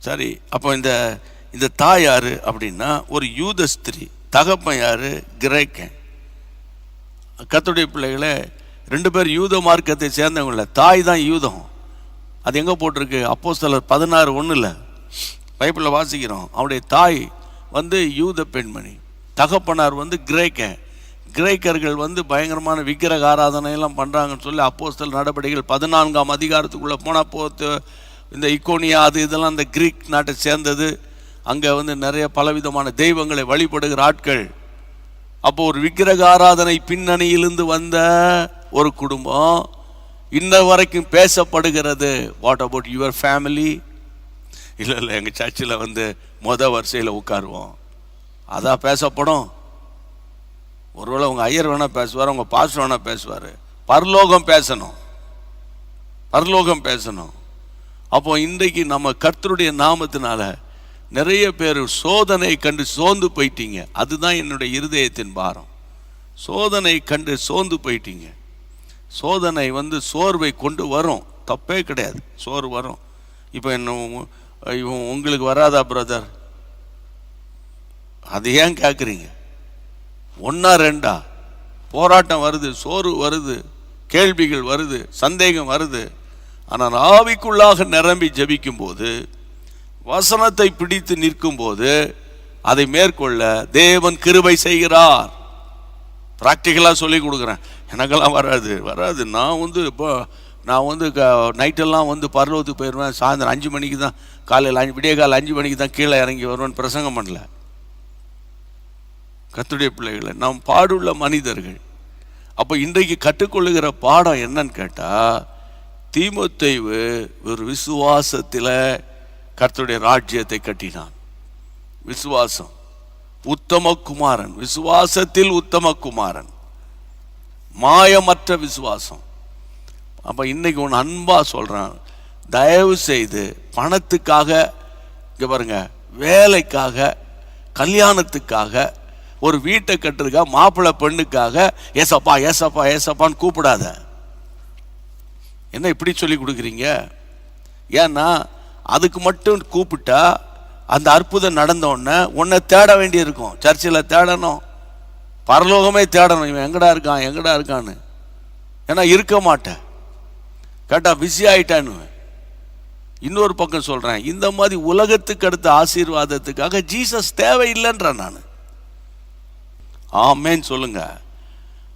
சரி, அப்போ இந்த தாய் யாரு அப்படின்னா ஒரு யூத ஸ்திரீ, தகப்பன் யாரு? கிரேக்கன். கர்த்தருடைய பிள்ளைகளே, 2 பேர் யூத மார்க்கத்தை சேர்ந்தவங்கள. தாய் தான் யூதம். அது எங்கே போட்டிருக்கு? அப்போஸ்தலர் 16:1 பைபிளில் வாசிக்கிறோம். அவருடைய தாய் வந்து யூத பெண்மணி, தகப்பனார் வந்து கிரேக்கன். கிரேக்கர்கள் வந்து பயங்கரமான விக்கிரக ஆராதனையெல்லாம் பண்ணுறாங்கன்னு சொல்லி அப்போஸ்தலர் நடவடிக்கைகள் 14ஆம் அதிகாரத்துக்குள்ளே போனால் இந்த இக்கோனியா இதெல்லாம் அந்த கிரீக் நாட்டை சேர்ந்தது. அங்கே வந்து நிறைய பலவிதமான தெய்வங்களை வழிபடுகிற ஆட்கள். அப்போ ஒரு விக்கிரக ஆராதனை பின்னணியிலிருந்து வந்த ஒரு குடும்பம் இன்ன வரைக்கும் பேசப்படுகிறது. What about your family? இல்லை, எங்கள் சர்ச்சில் வந்து வரிசையில் உட்காருவோம், அதான் பேசப்படும். ஒருவேளை உங்கள் ஐயர் வேணால் பேசுவார், உங்கள் பாஸ்டர் வேணால் பேசுவார். பரலோகம் பேசணும். அப்போ இன்றைக்கு நம்ம கர்த்தருடைய நாமத்தினால நிறைய பேர் சோதனை கண்டு சோர்ந்து போயிட்டீங்க. அதுதான் என்னுடைய இருதயத்தின் பாரம். சோதனை கண்டு சோர்ந்து போயிட்டீங்க. சோதனை வந்து சோர்வை கொண்டு வரும், தப்பே கிடையாது, சோர்வு வரும். இப்போ உங்களுக்கு வராதா பிரதர்? அது ஏன் கேட்குறீங்க? 1 2 போராட்டம் வருது, சோர்வு வருது, கேள்விகள் வருது, சந்தேகம் வருது. ஆனால் ஆவிக்குள்ளாக நிரம்பி ஜெபிக்கும் போது, வசனத்தை பிடித்து நிற்கும் போது அதை மேற்கொள்ள தேவன் கிருபை செய்கிறார். ப்ராக்டிக்கலாக சொல்லி கொடுக்குறேன். எனக்கெல்லாம் வராது. நான் வந்து நைட்டெல்லாம் வந்து பரலோகத்துக்கு போயிடுவேன். சாயந்தரம் 5 மணிக்கு தான், காலையில் விடிய காலை 5 மணிக்கு தான் கீழே இறங்கி வருவேன். பிரசங்கம் பண்ணல. கர்த்தருடைய பிள்ளைகளை, நாம் பாடுள்ள மனிதர்கள். அப்போ இன்றைக்கு கற்றுக்கொள்ளுகிற பாடம் என்னன்னு கேட்டால், தீமோத்தேயு ஒரு விசுவாசத்தில் கர்த்தருடைய ராஜ்யத்தை கட்டினான். விசுவாசம், உத்தமகுமாரன், விசுவாசத்தில் உத்தமகுமாரன், மாயமற்ற விசுவாசம். அப்போ இன்னைக்கு ஒன்று அன்பாக சொல்கிறான், தயவு செய்து பணத்துக்காக, இங்கே பாருங்க, வேலைக்காக, கல்யாணத்துக்காக, ஒரு வீட்டை கட்டுறதுக்காக, மாப்பிள்ளை பெண்ணுக்காக ஏசப்பா ஏசப்பா ஏசப்பான்னு கூப்பிடாத. என்ன இப்படி சொல்லி கொடுக்குறீங்க? ஏன்னா அதுக்கு மட்டும் கூப்பிட்டா அந்த அற்புதம் நடந்தோடனே உன்னை தேட வேண்டியிருக்கும். சர்ச்சில் தேடணும், பரலோகமே தேடணும். இவன் எங்கடா இருக்கான்னு. ஏன்னா இருக்க மாட்டேன், கேட்டா பிஸி ஆயிட்டான்னு. இன்னொரு பக்கம் சொல்றேன், இந்த மாதிரி உலகத்துக்கு அடுத்த ஆசீர்வாதத்துக்காக ஜீசஸ் தேவையில்லைன்றேன் நான். ஆமேன் சொல்லுங்க.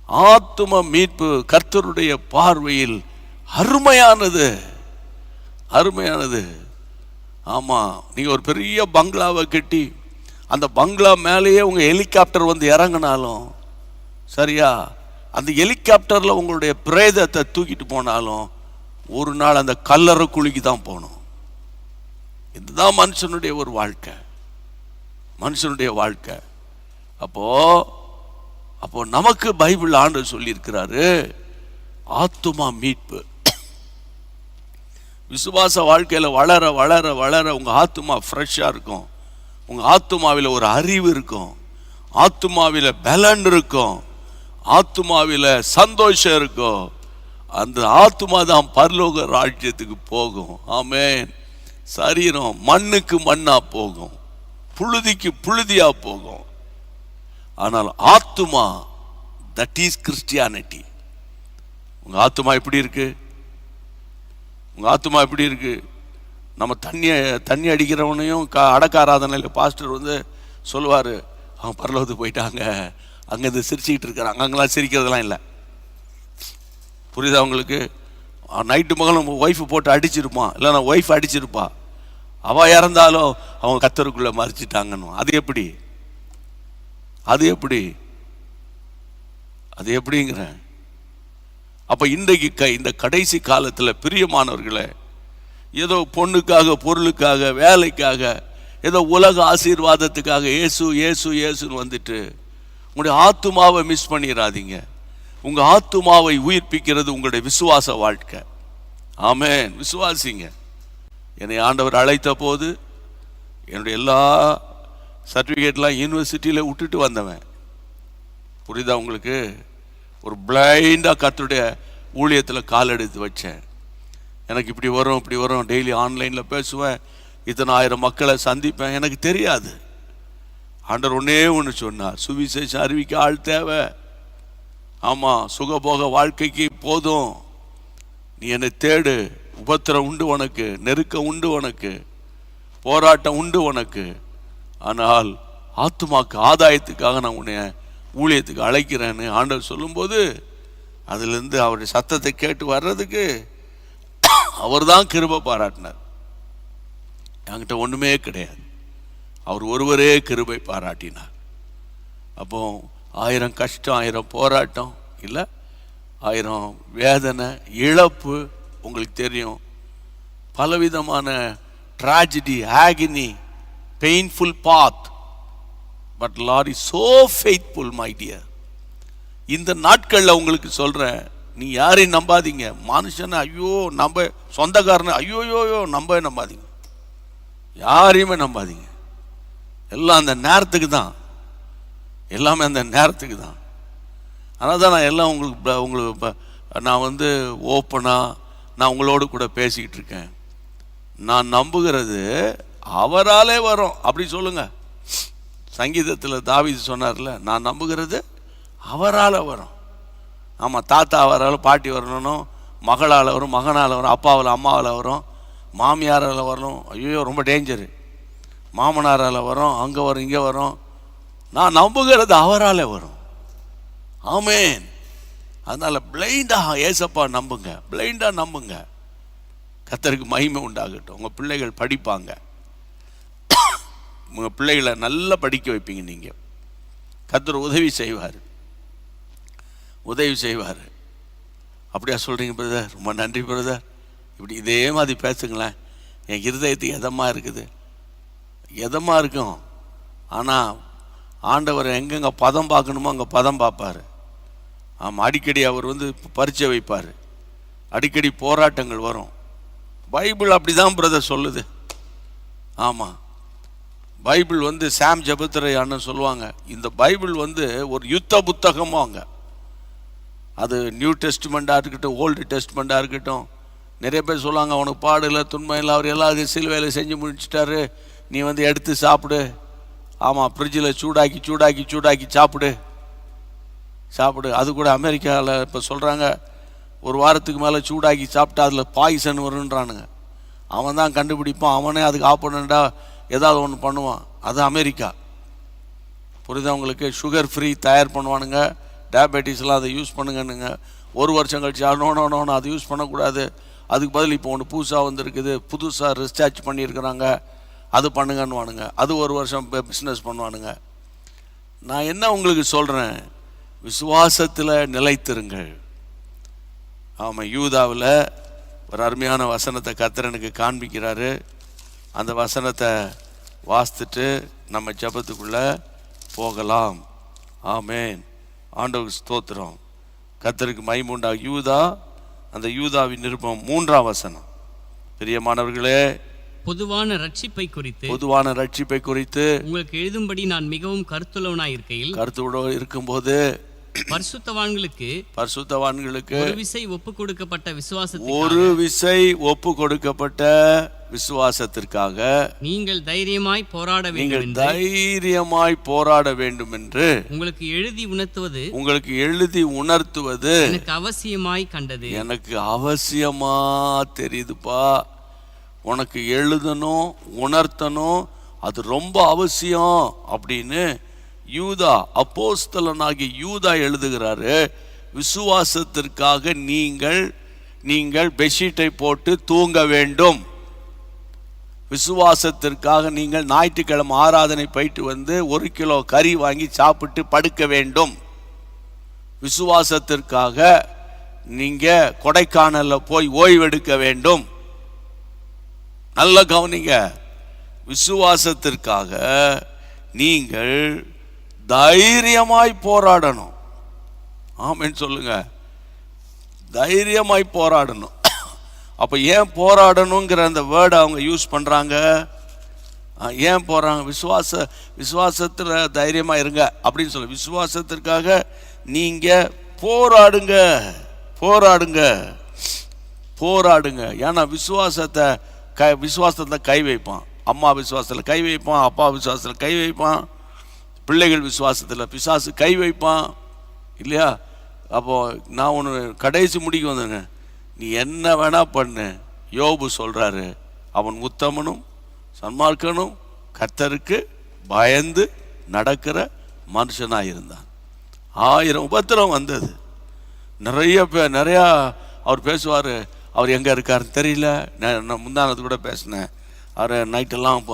ஆத்தும மீட்பு கர்த்தருடைய பார்வையில் அருமையானது. ஆமா, நீங்க ஒரு பெரிய பங்களாவை கட்டி அந்த பங்களா மேலேயே உங்க ஹெலிகாப்டர் வந்து இறங்கினாலும் சரியா, அந்த ஹெலிகாப்டர்ல உங்களுடைய பிரேதத்தை தூக்கிட்டு போனாலும் ஒரு நாள் அந்த கல்லறை குழிக்கு தான் போகணும். இதுதான் மனுஷனுடைய ஒரு வாழ்க்கை. மனுஷனுடைய வாழ்க்கை. அப்போ நமக்கு பைபிள் ஆண்டவர் சொல்லியிருக்கிறாரு, ஆத்துமா மீட்பு. விசுவாச வாழ்க்கையில் வளர வளர வளர உங்கள் ஆத்துமா ஃப்ரெஷ்ஷாக இருக்கும். உங்கள் ஆத்துமாவில் ஒரு அறிவு இருக்கும், ஆத்துமாவில் பலன் இருக்கும், ஆத்துமாவில் சந்தோஷம் இருக்கும். அந்த ஆத்துமா தான் பரலோக ராஜ்யத்துக்கு போகும். ஆமென். சரீரம் மண்ணுக்கு மண்ணா போகும், புழுதிக்கு புழுதியா போகும். ஆனால் ஆத்துமா, தட் இஸ் கிறிஸ்டியானிட்டி. உங்க ஆத்துமா எப்படி இருக்கு? உங்க ஆத்துமா எப்படி இருக்கு? நம்ம தண்ணி அடிக்கிறவனையும் அடக்க ஆராதனையில் பாஸ்டர் வந்து சொல்லுவார், அவங்க பரலோகத்துக்கு போயிட்டாங்க, அங்கேருந்து சிரிச்சுக்கிட்டு இருக்கிறாங்க. அங்கெல்லாம் சிரிக்கிறதுலாம் இல்லை. புரியுதா உங்களுக்கு? நைட்டு மகளும் ஒய்ஃபு போட்டு அடிச்சிருப்பான், இல்லைன்னா ஒய்ஃப் அடிச்சிருப்பா, அவள் இறந்தாலும் அவங்க கத்தருக்குள்ளே மறைச்சிட்டாங்கன்னு. அது எப்படி? அது எப்படி? அது எப்படிங்கிற? அப்போ இன்றைக்கு இந்த கடைசி காலத்தில் பிரியமானவர்களே, ஏதோ பொண்ணுக்காக, பொருளுக்காக, வேலைக்காக, ஏதோ உலக ஆசீர்வாதத்துக்காக இயேசு இயேசு இயேசுன்னு வந்துட்டு உங்களுடைய ஆத்துமாவை மிஸ் பண்ணிடாதீங்க. உங்கள் ஆத்துமாவை உயிர்ப்பிக்கிறது உங்களுடைய விசுவாச வாழ்க்கை. ஆமென். விசுவாசிங்க. என்னை ஆண்டவர் அழைத்த போது என்னுடைய எல்லா சர்டிஃபிகேட்லாம் யூனிவர்சிட்டியில் விட்டுட்டு வந்தவன். புரியுதா உங்களுக்கு? ஒரு பிளைண்டாக கர்த்தருடைய ஊழியத்தில் கால் எடுத்து வச்சேன். எனக்கு இப்படி வரும் இப்படி வரும், டெய்லி ஆன்லைனில் பேசுவேன், இத்தனை ஆயிரம் மக்களை சந்திப்பேன். எனக்கு தெரியாது. ஆண்டவர் ஒன்றே ஒன்று சொன்னார், சுவிசேஷம் அறிவிக்க ஆள் தேவை. ஆமாம், சுகபோக வாழ்க்கைக்கு போதும், நீ என்னை தேடு. உபத்திரம் உண்டு உனக்கு, நெருக்கம் உண்டு உனக்கு, போராட்டம் உண்டு உனக்கு. ஆனால் ஆத்துமாக்கு ஆதாயத்துக்காக நான் உன்னை ஊழியத்துக்கு அழைக்கிறேன்னு ஆண்டவர் சொல்லும்போது, அதுலேருந்து அவருடைய சத்தத்தை கேட்டு வர்றதுக்கு அவர் தான் கிருபை பாராட்டினார். என்கிட்ட ஒன்றுமே கிடையாது, அவர் ஒருவரே கிருபை பாராட்டினார். அப்போ 1000 கஷ்டம், 1000 போராட்டம் இல்லை, 1000 வேதனை, இழப்பு, உங்களுக்கு தெரியும், பலவிதமான tragedy, agony, painful path. But Lord is so faithful my dear. இந்த நாட்களில் உங்களுக்கு சொல்கிறேன், நீ யாரையும் நம்பாதீங்க. மனுஷனை ஐயோ நம்ப, சொந்தக்காரனை ஐயோயோயோ நம்பாதீங்க, யாரையுமே நம்பாதீங்க. எல்லாம் அந்த நேரத்துக்கு தான், எல்லாமே அந்த நேரத்துக்கு தான். அதனால தான் நான் எல்லாம் உங்களுக்கு நான் வந்து ஓப்பனாக நான் உங்களோடு கூட பேசிக்கிட்டு இருக்கேன். நான் நம்புகிறது அவராலே வரும், அப்படி சொல்லுங்க. சங்கீதத்தில் தாவீது சொன்னார்ல, நான் நம்புகிறது அவரால் வரும். ஆமாம், தாத்தா அவரால், பாட்டி வரணும், மகளால் வரும், மகனால் வரும், அப்பாவில் அம்மாவில் வரும், மாமியாரால் வரும், ஐயோ ரொம்ப டேஞ்சரு, மாமனாரால் வரும், அங்கே வரும், இங்கே வரும். நான் நம்புகிறது அவரால் வரும். ஆமென். அதனால் பிளைண்டாக ஏசப்பா நம்புங்க, பிளைண்டாக நம்புங்க. கர்த்தருக்கு மகிமை உண்டாகட்டும். உங்கள் பிள்ளைகள் படிப்பாங்க, உங்கள் பிள்ளைகளை நல்லா படிக்க வைப்பீங்க. நீங்கள் கர்த்தர் உதவி செய்வார், உதவி செய்வார். அப்படியா சொல்கிறீங்க பிரதர்? ரொம்ப நன்றி பிரதர். இப்படி இதே மாதிரி பேசுங்களேன். என் இருதயத்துக்கு எதமாக இருக்குது, எதமாக இருக்கும். ஆனால் ஆண்டவர் எங்கெங்கே பதம் பார்க்கணுமோ அங்கே பதம் பார்ப்பார். ஆமாம், அடிக்கடி அவர் வந்து பரீட்சை வைப்பார், அடிக்கடி போராட்டங்கள் வரும். பைபிள் அப்படி தான் பிரதர் சொல்லுது. ஆமாம், பைபிள் வந்து சாம் ஜெபத்துரை அண்ணன் சொல்லுவாங்க, இந்த பைபிள் வந்து ஒரு யுத்த புத்தகமும். அங்கே அது நியூ டெஸ்ட்மெண்ட்டாக இருக்கட்டும், ஓல்டு டெஸ்ட்மெண்ட்டாக இருக்கட்டும். நிறைய பேர் சொல்லுவாங்க, அவனுக்கு பாடு இல்லை, துன்பம் இல்லை, அவர் எல்லா சிலுவையில செஞ்சு முடிச்சிட்டாரு, நீ வந்து எடுத்து சாப்பிடு. ஆமாம், ஃப்ரிட்ஜில் சூடாக்கி சூடாக்கி சூடாக்கி சாப்பிடு. அது கூட அமெரிக்காவில் இப்போ சொல்கிறாங்க, ஒரு வாரத்துக்கு மேலே சூடாக்கி சாப்பிட்டா அதில் பாய்சன் வருன்றானுங்க. அவன் தான் கண்டுபிடிப்பான், அவனே அதுக்கு ஆப்போனண்ட்டாக ஏதாவது ஒன்று பண்ணுவான். அது அமெரிக்கா. புரியுதா உங்களுக்கு? சுகர் ஃப்ரீ தயார் பண்ணுவானுங்க, டயபெட்டிஸ்லாம் அதை யூஸ் பண்ணுங்கன்னுங்க. ஒரு வருஷம் கழிச்சு நோனோன்னு அதை யூஸ் பண்ணக்கூடாது, அதுக்கு பதில் இப்போ ஒன்று புதுசாக வந்துருக்குது, புதுசாக ரிசர்ச் பண்ணியிருக்கிறாங்க, அது பண்ணுங்கன்னுவானுங்க. அது ஒரு வருஷம் பிஸ்னஸ் பண்ணுவானுங்க. நான் என்ன உங்களுக்கு சொல்கிறேன், விசுவாசத்தில் நிலைத்திருங்கள். ஆமாம், யூதாவில் ஒரு அருமையான வசனத்தை கர்த்தர் எனக்கு காண்பிக்கிறாரு. அந்த வசனத்தை வாசித்துட்டு நம்ம ஜெபத்துக்குள்ள போகலாம். ஆமென். ஆண்டவருக்கு ஸ்தோத்திரம். கர்த்தருக்கு மகிமை உண்டாக. யூதா, அந்த யூதாவின் நிருபம் 3ஆம் வசனம். பிரியமானவர்களே, பொதுவான ரட்சிப்பை குறித்து உங்களுக்கு எழுதும்படி நான் மிகவும் கருத்துள்ளவனாய் இருக்கையில், கருத்தோடு இருக்கும்போது பரிசுத்தவான்களுக்கு ஒரு விசை ஒப்பு கொடுக்கப்பட்ட விசுவாசத்திற்காக நீங்கள் தைரியமாய் போராட வேண்டும் என்று உங்களுக்கு எழுதி உணர்த்துவது எனக்கு அவசியமாய் கண்டது. எனக்கு அவசியமா தெரியுதுப்பா. உனக்கு எழுதணும், உணர்த்தணும், அது ரொம்ப அவசியம் அப்படின்னு யூதா, அப்போஸ்தலனாகிய யூதா எழுதுகிறாரு. விசுவாசத்திற்காக நீங்கள் பெட்ஷீட்டை போட்டு தூங்க வேண்டும். விசுவாசத்திற்காக நீங்கள் ஞாயிற்றுக்கிழமை ஆராதனை போயிட்டு வந்து 1 கிலோ கறி வாங்கி சாப்பிட்டு படுக்க வேண்டும். விசுவாசத்திற்காக நீங்க கொடைக்கானல்ல போய் ஓய்வெடுக்க வேண்டும். நல்ல கவனிங்க. விசுவாசத்திற்காக நீங்கள் தைரியமாய் போராடணும். ஆமென் சொல்லுங்க. தைரியமாய் போராடணும். அப்ப ஏன் போராடணுங்கிற அந்த வேர்டை அவங்க யூஸ் பண்றாங்க? ஏன் போறாங்க? விசுவாசத்துல தைரியமா இருங்க அப்படின்னு சொல்லு. விசுவாசத்திற்காக நீங்க போராடுங்க. ஏன்னா விசுவாசத்தை கை வைப்பான். அம்மா விசுவாசத்தில் கை வைப்பான், அப்பா விசுவாசத்தில் கை வைப்பான், பிள்ளைகள் விசுவாசத்தில் பிசாசு கை வைப்பான் இல்லையா? அப்போ நான் ஒன்று கடைசி முடிக்க வந்தேங்க. நீ என்ன வேணா பண்ணு. யோபு சொல்றாரு, அவன் உத்தமனும் சன்மார்க்கனும் கர்த்தருக்கு பயந்து நடக்கிற மனுஷனாக இருந்தான். 1000 உபத்திரம் வந்தது. நிறையா அவர் பேசுவார். அவர் எங்கே இருக்காருன்னு தெரியல. நான் முந்தானது கூட பேசினேன். அவர் நைட்டெல்லாம்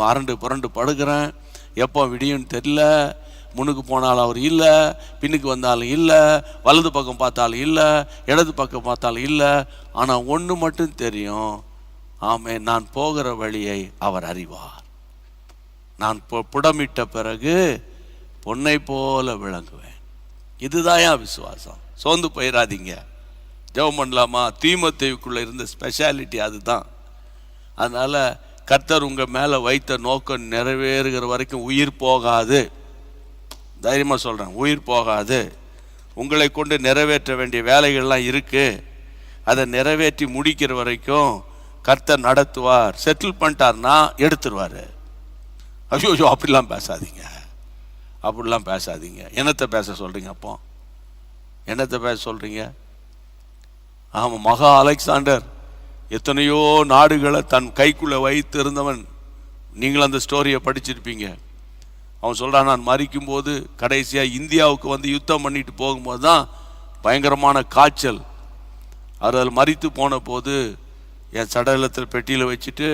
புரண்டு படுக்கிறேன், எப்போ விடியும்னு தெரியல. முன்னுக்கு போனாலும் அவர் இல்லை, பின்னுக்கு வந்தாலும் இல்லை, வலது பக்கம் பார்த்தாலும் இல்லை, இடது பக்கம் பார்த்தாலும் இல்லை. ஆனால் ஒன்று மட்டும் தெரியும், ஆமென், நான் போகிற வழியை அவர் அறிவார். நான் புடமிட்ட பிறகு பொன்னை போல விளங்குவேன். இதுதான் விசுவாசம். சோர்ந்து போயிடாதீங்க. ஜெபம் பண்ணலாமா? தீமோத்தேயுக்குள்ளே இருந்த ஸ்பெஷாலிட்டி அதுதான். அதனால் கர்த்தர் உங்கள் மேலே வைத்த நோக்கம் நிறைவேறுகிற வரைக்கும் உயிர் போகாது. தைரியமாக சொல்கிறேன், உயிர் போகாது. உங்களை கொண்டு நிறைவேற்ற வேண்டிய வேலைகள்லாம் இருக்குது. அதை நிறைவேற்றி முடிக்கிற வரைக்கும் கர்த்தர் நடத்துவார். செட்டில் பண்ணிட்டார்னா எடுத்துருவார். ஐயோ அப்படிலாம் பேசாதீங்க. என்னத்தை பேச சொல்கிறீங்க? அப்போ என்னத்தை பேச சொல்கிறீங்க? ஆமாம், மகா அலெக்சாண்டர் எத்தனையோ நாடுகளை தன் கைக்குள்ளே வைத்து இருந்தவன். நீங்களும் அந்த ஸ்டோரியை படிச்சிருப்பீங்க. அவன் சொல்கிறான், நான் மறிக்கும்போது கடைசியாக இந்தியாவுக்கு வந்து யுத்தம் பண்ணிட்டு போகும்போது தான் பயங்கரமான காய்ச்சல். அதில் மறித்து போன போது என் சடலத்தில் பெட்டியில் வச்சுட்டு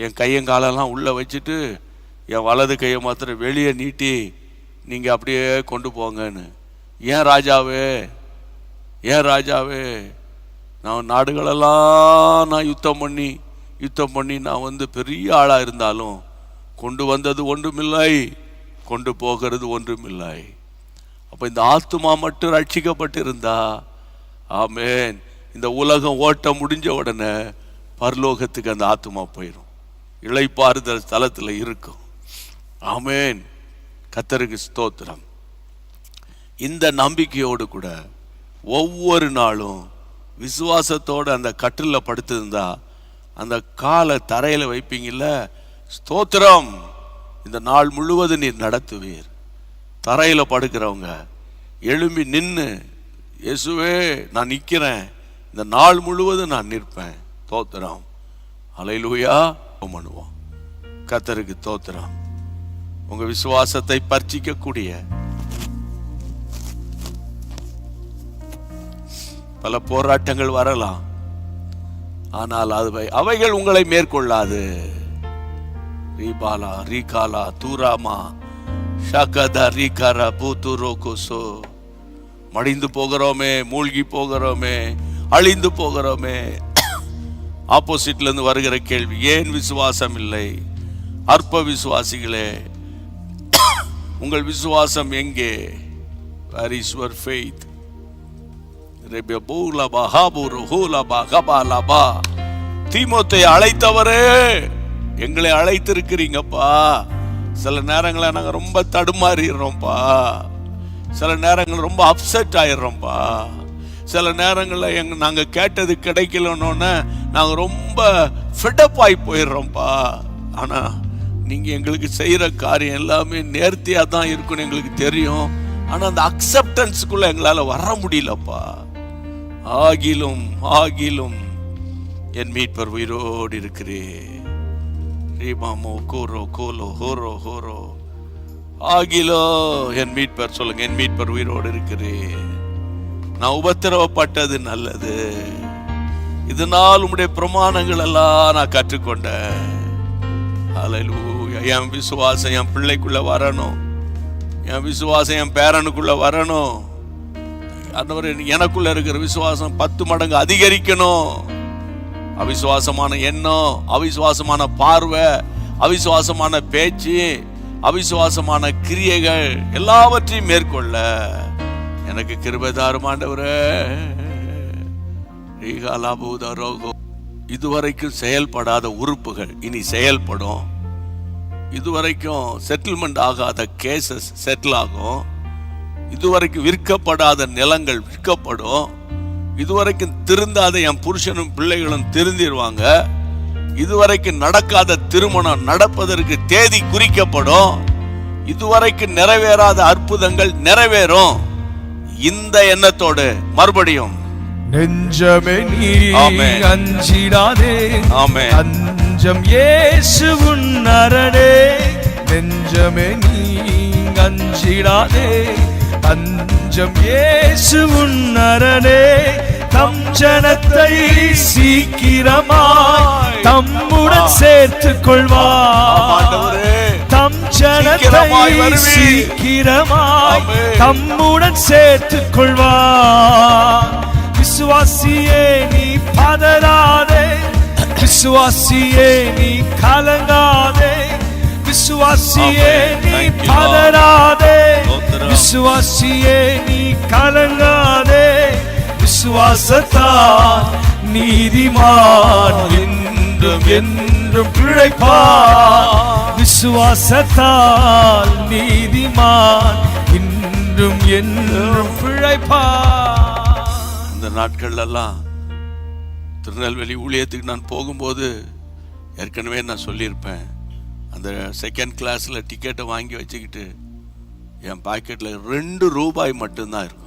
என் கையங்காலெல்லாம் உள்ளே வச்சுட்டு என் வலது கையை மாத்திரம் வெளியே நீட்டி நீங்கள் அப்படியே கொண்டு போங்கன்னு. ஏன் ராஜாவே நான் நாடுகளெல்லாம் நான் யுத்தம் பண்ணி நான் வந்து பெரிய ஆளாக இருந்தாலும் கொண்டு வந்தது ஒன்றுமில்லை, கொண்டு போகிறது ஒன்றுமில்லை. அப்போ இந்த ஆத்துமா மட்டும் ரட்சிக்கப்பட்டு இருந்தா, ஆமென், இந்த உலகம் ஓட்ட முடிஞ்ச உடனே பரலோகத்துக்கு அந்த ஆத்துமா போயிடும். இளைப்பாறுதல் ஸ்தலத்தில் இருக்கும். ஆமென். கர்த்தருக்கு ஸ்தோத்திரம். இந்த நம்பிக்கையோடு கூட ஒவ்வொரு நாளும் விசுவாசத்தோடு அந்த கட்டிலில் படுத்திருந்தா, அந்த காலை தரையில் வைப்பீங்கல்ல, ஸ்தோத்திரம், இந்த நாள் முழுவதும் நீர் நடத்துவீர். தரையில் படுக்கிறவங்க எழும்பி நின்று, இயேசுவே நான் நிற்கிறேன், இந்த நாள் முழுவதும் நான் நிற்பேன். ஸ்தோத்திரம், அல்லேலூயா பண்ணுவோம். கர்த்தருக்கு ஸ்தோத்திரம். உங்க விசுவாசத்தை பர்ச்சிக்கக்கூடிய பல போராட்டங்கள் வரலாம், ஆனால் அவைகள் உங்களை மேற்கொள்ளாது. ரீபாலா ரீகாலா தூராமா ஷகதா ரீகாரா பூத்துரோகோசோ. மடிந்து போகிறோமே, மூழ்கி போகிறோமே, அழிந்து போகிறோமே. ஆப்போசிட்ல இருந்து வருகிற கேள்வி, ஏன் விசுவாசம் இல்லை? அற்ப விசுவாசிகளே, உங்கள் விசுவாசம் எங்கே? Where is your faith? தீமோத்தேயை அழைத்தவரே, எங்களை அழைத்திருக்கிறீங்கப்பா. சில நேரங்களில் நாங்கள் ரொம்ப தடுமாறிடுறோம்ப்பா. சில நேரங்கள் ரொம்ப அப்செட் ஆயிடுறோம்ப்பா. சில நேரங்களில் நாங்கள் கேட்டது கிடைக்கலன்னொன்னே நாங்கள் ரொம்ப ஃபெடப் ஆகி போயிடுறோம்ப்பா. ஆனால் நீங்கள் எங்களுக்கு செய்கிற காரியம் எல்லாமே நேர்த்தியாக தான் இருக்குன்னு எங்களுக்கு தெரியும். ஆனால் அந்த அக்செப்டன்ஸுக்குள்ளே எங்களால் வர முடியலப்பா. ஆகிலும் ஆகிலும் என் மீட்பர் உயிரோடு இருக்கிறே. ரீமாமோ கோரோ கோலோ ஹோரோ ஹோரோ. ஆகிலோ என் மீட்பர், சொல்லுங்க, என் மீட்பர் உயிரோடு இருக்கிறே. நான் உபத்திரவப்பட்டது நல்லது, இதனால் உம்முடைய பிரமாணங்கள் எல்லாம் நான் கற்றுக்கொண்டேன். ஹல்லேலூயா. என் விசுவாசம் என் பிள்ளைக்குள்ள வரணும், என் விசுவாசம் என் பேரனுக்குள்ள வரணும். ஆண்டவரே, எனக்குள்ள இருக்கிற விசுவாசம் 10 மடங்கு அதிகரிக்கணும். அவிசுவாசமான எண்ணம், அவிசுவாசமான பார்வை, அவிசுவாசமான பேச்சு, அவிசுவாசமான கிரியைகள் எல்லாவற்றையும் மேற்கொள்ள எனக்கு கிருபை தாரும் ஆண்டவரே. இதுவரைக்கும் செயல்படாத உறுப்புகள் இனி செயல்படும். இதுவரைக்கும் செட்டில்மெண்ட் ஆகாத கேசஸ் செட்டில் ஆகும். இதுவரைக்கும் விற்கப்படாத நிலங்கள் விற்கப்படும். இதுவரைக்கும் திருந்தாத என் புருஷனும் பிள்ளைகளும் திருந்திடுவாங்க. இதுவரைக்கும் நடக்காத திருமணம் நடப்பதற்கு தேதி குறிக்கப்படும். இதுவரைக்கும் நிறைவேறாத அற்புதங்கள் நிறைவேறும். இந்த எண்ணத்தோடு மறுபடியும் நெஞ்சமே நீ அஞ்சிடாதே, அஞ்சம் இயேசு உன் அரணே. நெஞ்சமே நீ அஞ்சிடாதே, அஞ்சம் இயேசு உன் அரணே. தம் ஜனத்தை சீக்கிரமாய் தம்முடன் சேர்த்துக் கொள்வார். தம் ஜனத்தை சீக்கிரமாய் தம்முடன் சேர்த்துக் கொள்வார். விசுவாசியே நீ பதறாதே, விசுவாசியே நீ கலங்காதே, விசுவாசியே நீ பதறாதே, விசுவாசியே நீ கலங்காதே. விசுவாசத்தால் நீதிமான் என்றும் என்றும் பிழைப்பார். விசுவாசத்தால் நீதிமான் என்றும் என்றும் பிழைப்பார். அந்த நாட்கள்லாம் திருநெல்வேலி ஊழியத்துக்கு நான் போகும்போது ஏற்கனவே நான் சொல்லியிருப்பேன், அந்த செகண்ட் கிளாஸில் டிக்கெட்டை வாங்கி வச்சுக்கிட்டு என் பாக்கெட்டில் 2 ரூபாய் மட்டும்தான் இருக்கும்.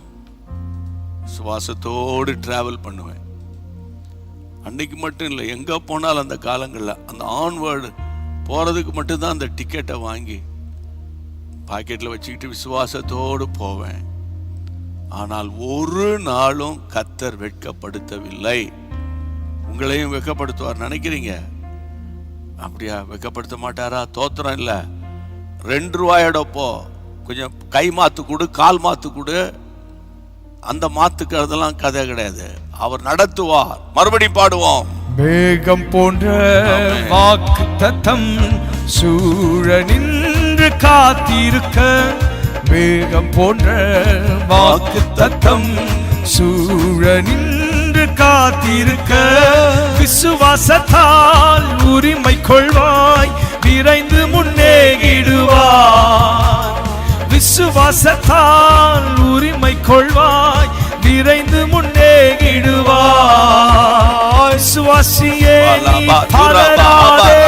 சுவாசத்தோடு டிராவல் பண்ணுவேன். அன்னைக்கு மட்டும் இல்லை, எங்கே போனாலும் அந்த காலங்களில் அந்த ஆன்வேர்டு போகிறதுக்கு மட்டும்தான் அந்த டிக்கெட்டை வாங்கி பாக்கெட்டில் வச்சுக்கிட்டு விசுவாசத்தோடு போவேன். ஆனால் ஒரு நாளும் கர்த்தர் வெட்கப்படுத்தவில்லை. உங்களையும் வெட்கப்படுத்துவார் நினைக்கிறீங்க? அப்படியா? வெட்கப்படுத்த மாட்டாரா? தோத்திரம் இல்லை. 2 ரூபாயோட போ, கொஞ்சம் கை மாத்து கொடு, கால் மாத்து கொடு, அந்த மாத்துக்கிறதெல்லாம் கதை கிடையாது. அவர் நடத்துவார். மறுபடி பாடுவோம். மேகம் போன்ற வாக்கு தத்தம் சூழ நின்று காத்திருக்க. மேகம் போன்ற வாக்கு தத்தம் சூழ நின்று காத்திருக்க. விசுவாசத்தால் உரிமை கொள்வாய், விரைந்து முன்னேகிடுவாய். விசுவாசத்தால் உரிமை கொள்வாய், விரைந்து முன்னேகிடுவாய். விசுவாசியே நீ பதறாதே,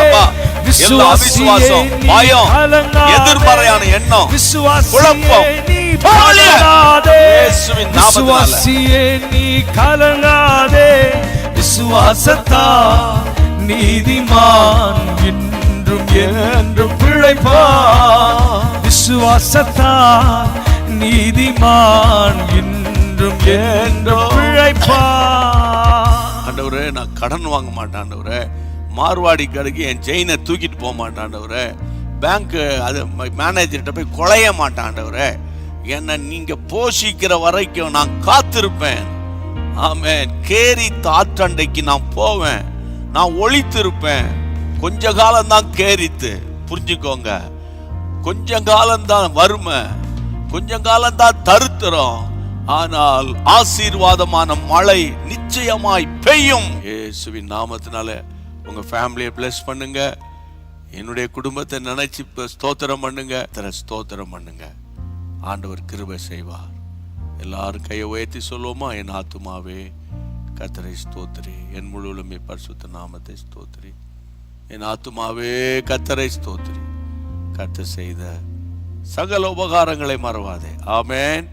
விசுவாசியே நீ கலங்காதே, எதிர்மறையான எண்ணம், விசுவாசியே நீ பதறாதே, விசுவாசியே நீ கலங்காதே. விசுவாசத்தால் நீதிமான் என்றும் என்றும் பிழைப்பார். விசுவாசத்தால் நீதிமான் என்றும் என்றும் பிழைப்பார். ஆண்டவரே, நான் கடன் வாங்க மாட்டேன் ஆண்டவரே. மார்வாடி கடைக்கு என் செயினை தூக்கிட்டு போக மாட்டேன் ஆண்டவரே. பேங்க்கு அது மேனேஜர்கிட்ட போய் கொலைய மாட்டேன் ஆண்டவரே. என்னை நீங்க போஷிக்கிற வரைக்கும் நான் காத்திருப்பேன். ஆமென். கேரி தாற்றண்டைக்கு நான் போவேன், நான் ஒளித்திருப்பேன். கொஞ்ச காலம் தான் கேரித்து, புரிஞ்சுக்கோங்க. கொஞ்சம் காலம்தான் வறுமை, கொஞ்சம் காலம்தான் தரித்திரம், ஆனால் ஆசீர்வாதமான மழை நிச்சயமாய் பெய்யும். இயேசுவின் நாமத்தினால உங்க ஃபேமிலியை பிளஸ் பண்ணுங்க. என்னுடைய குடும்பத்தை நினைச்சு ஸ்தோத்திரம் பண்ணுங்க, ஸ்தோத்திரம் பண்ணுங்க. ஆண்டவர் கிருபை செய்வார். எல்லாரும் கையை உயர்த்தி சொல்லுவோமா? என் ஆத்துமாவே கர்த்தரை ஸ்தோத்திரி, என் முழுவதுமே பரிசுத்த நாமத்தை ஸ்தோத்திரி. என் ஆத்துமாவே கர்த்தரை ஸ்தோத்திரி, கர்த்தர் செய்த சகல உபகாரங்களை மறவாதே. ஆமென்.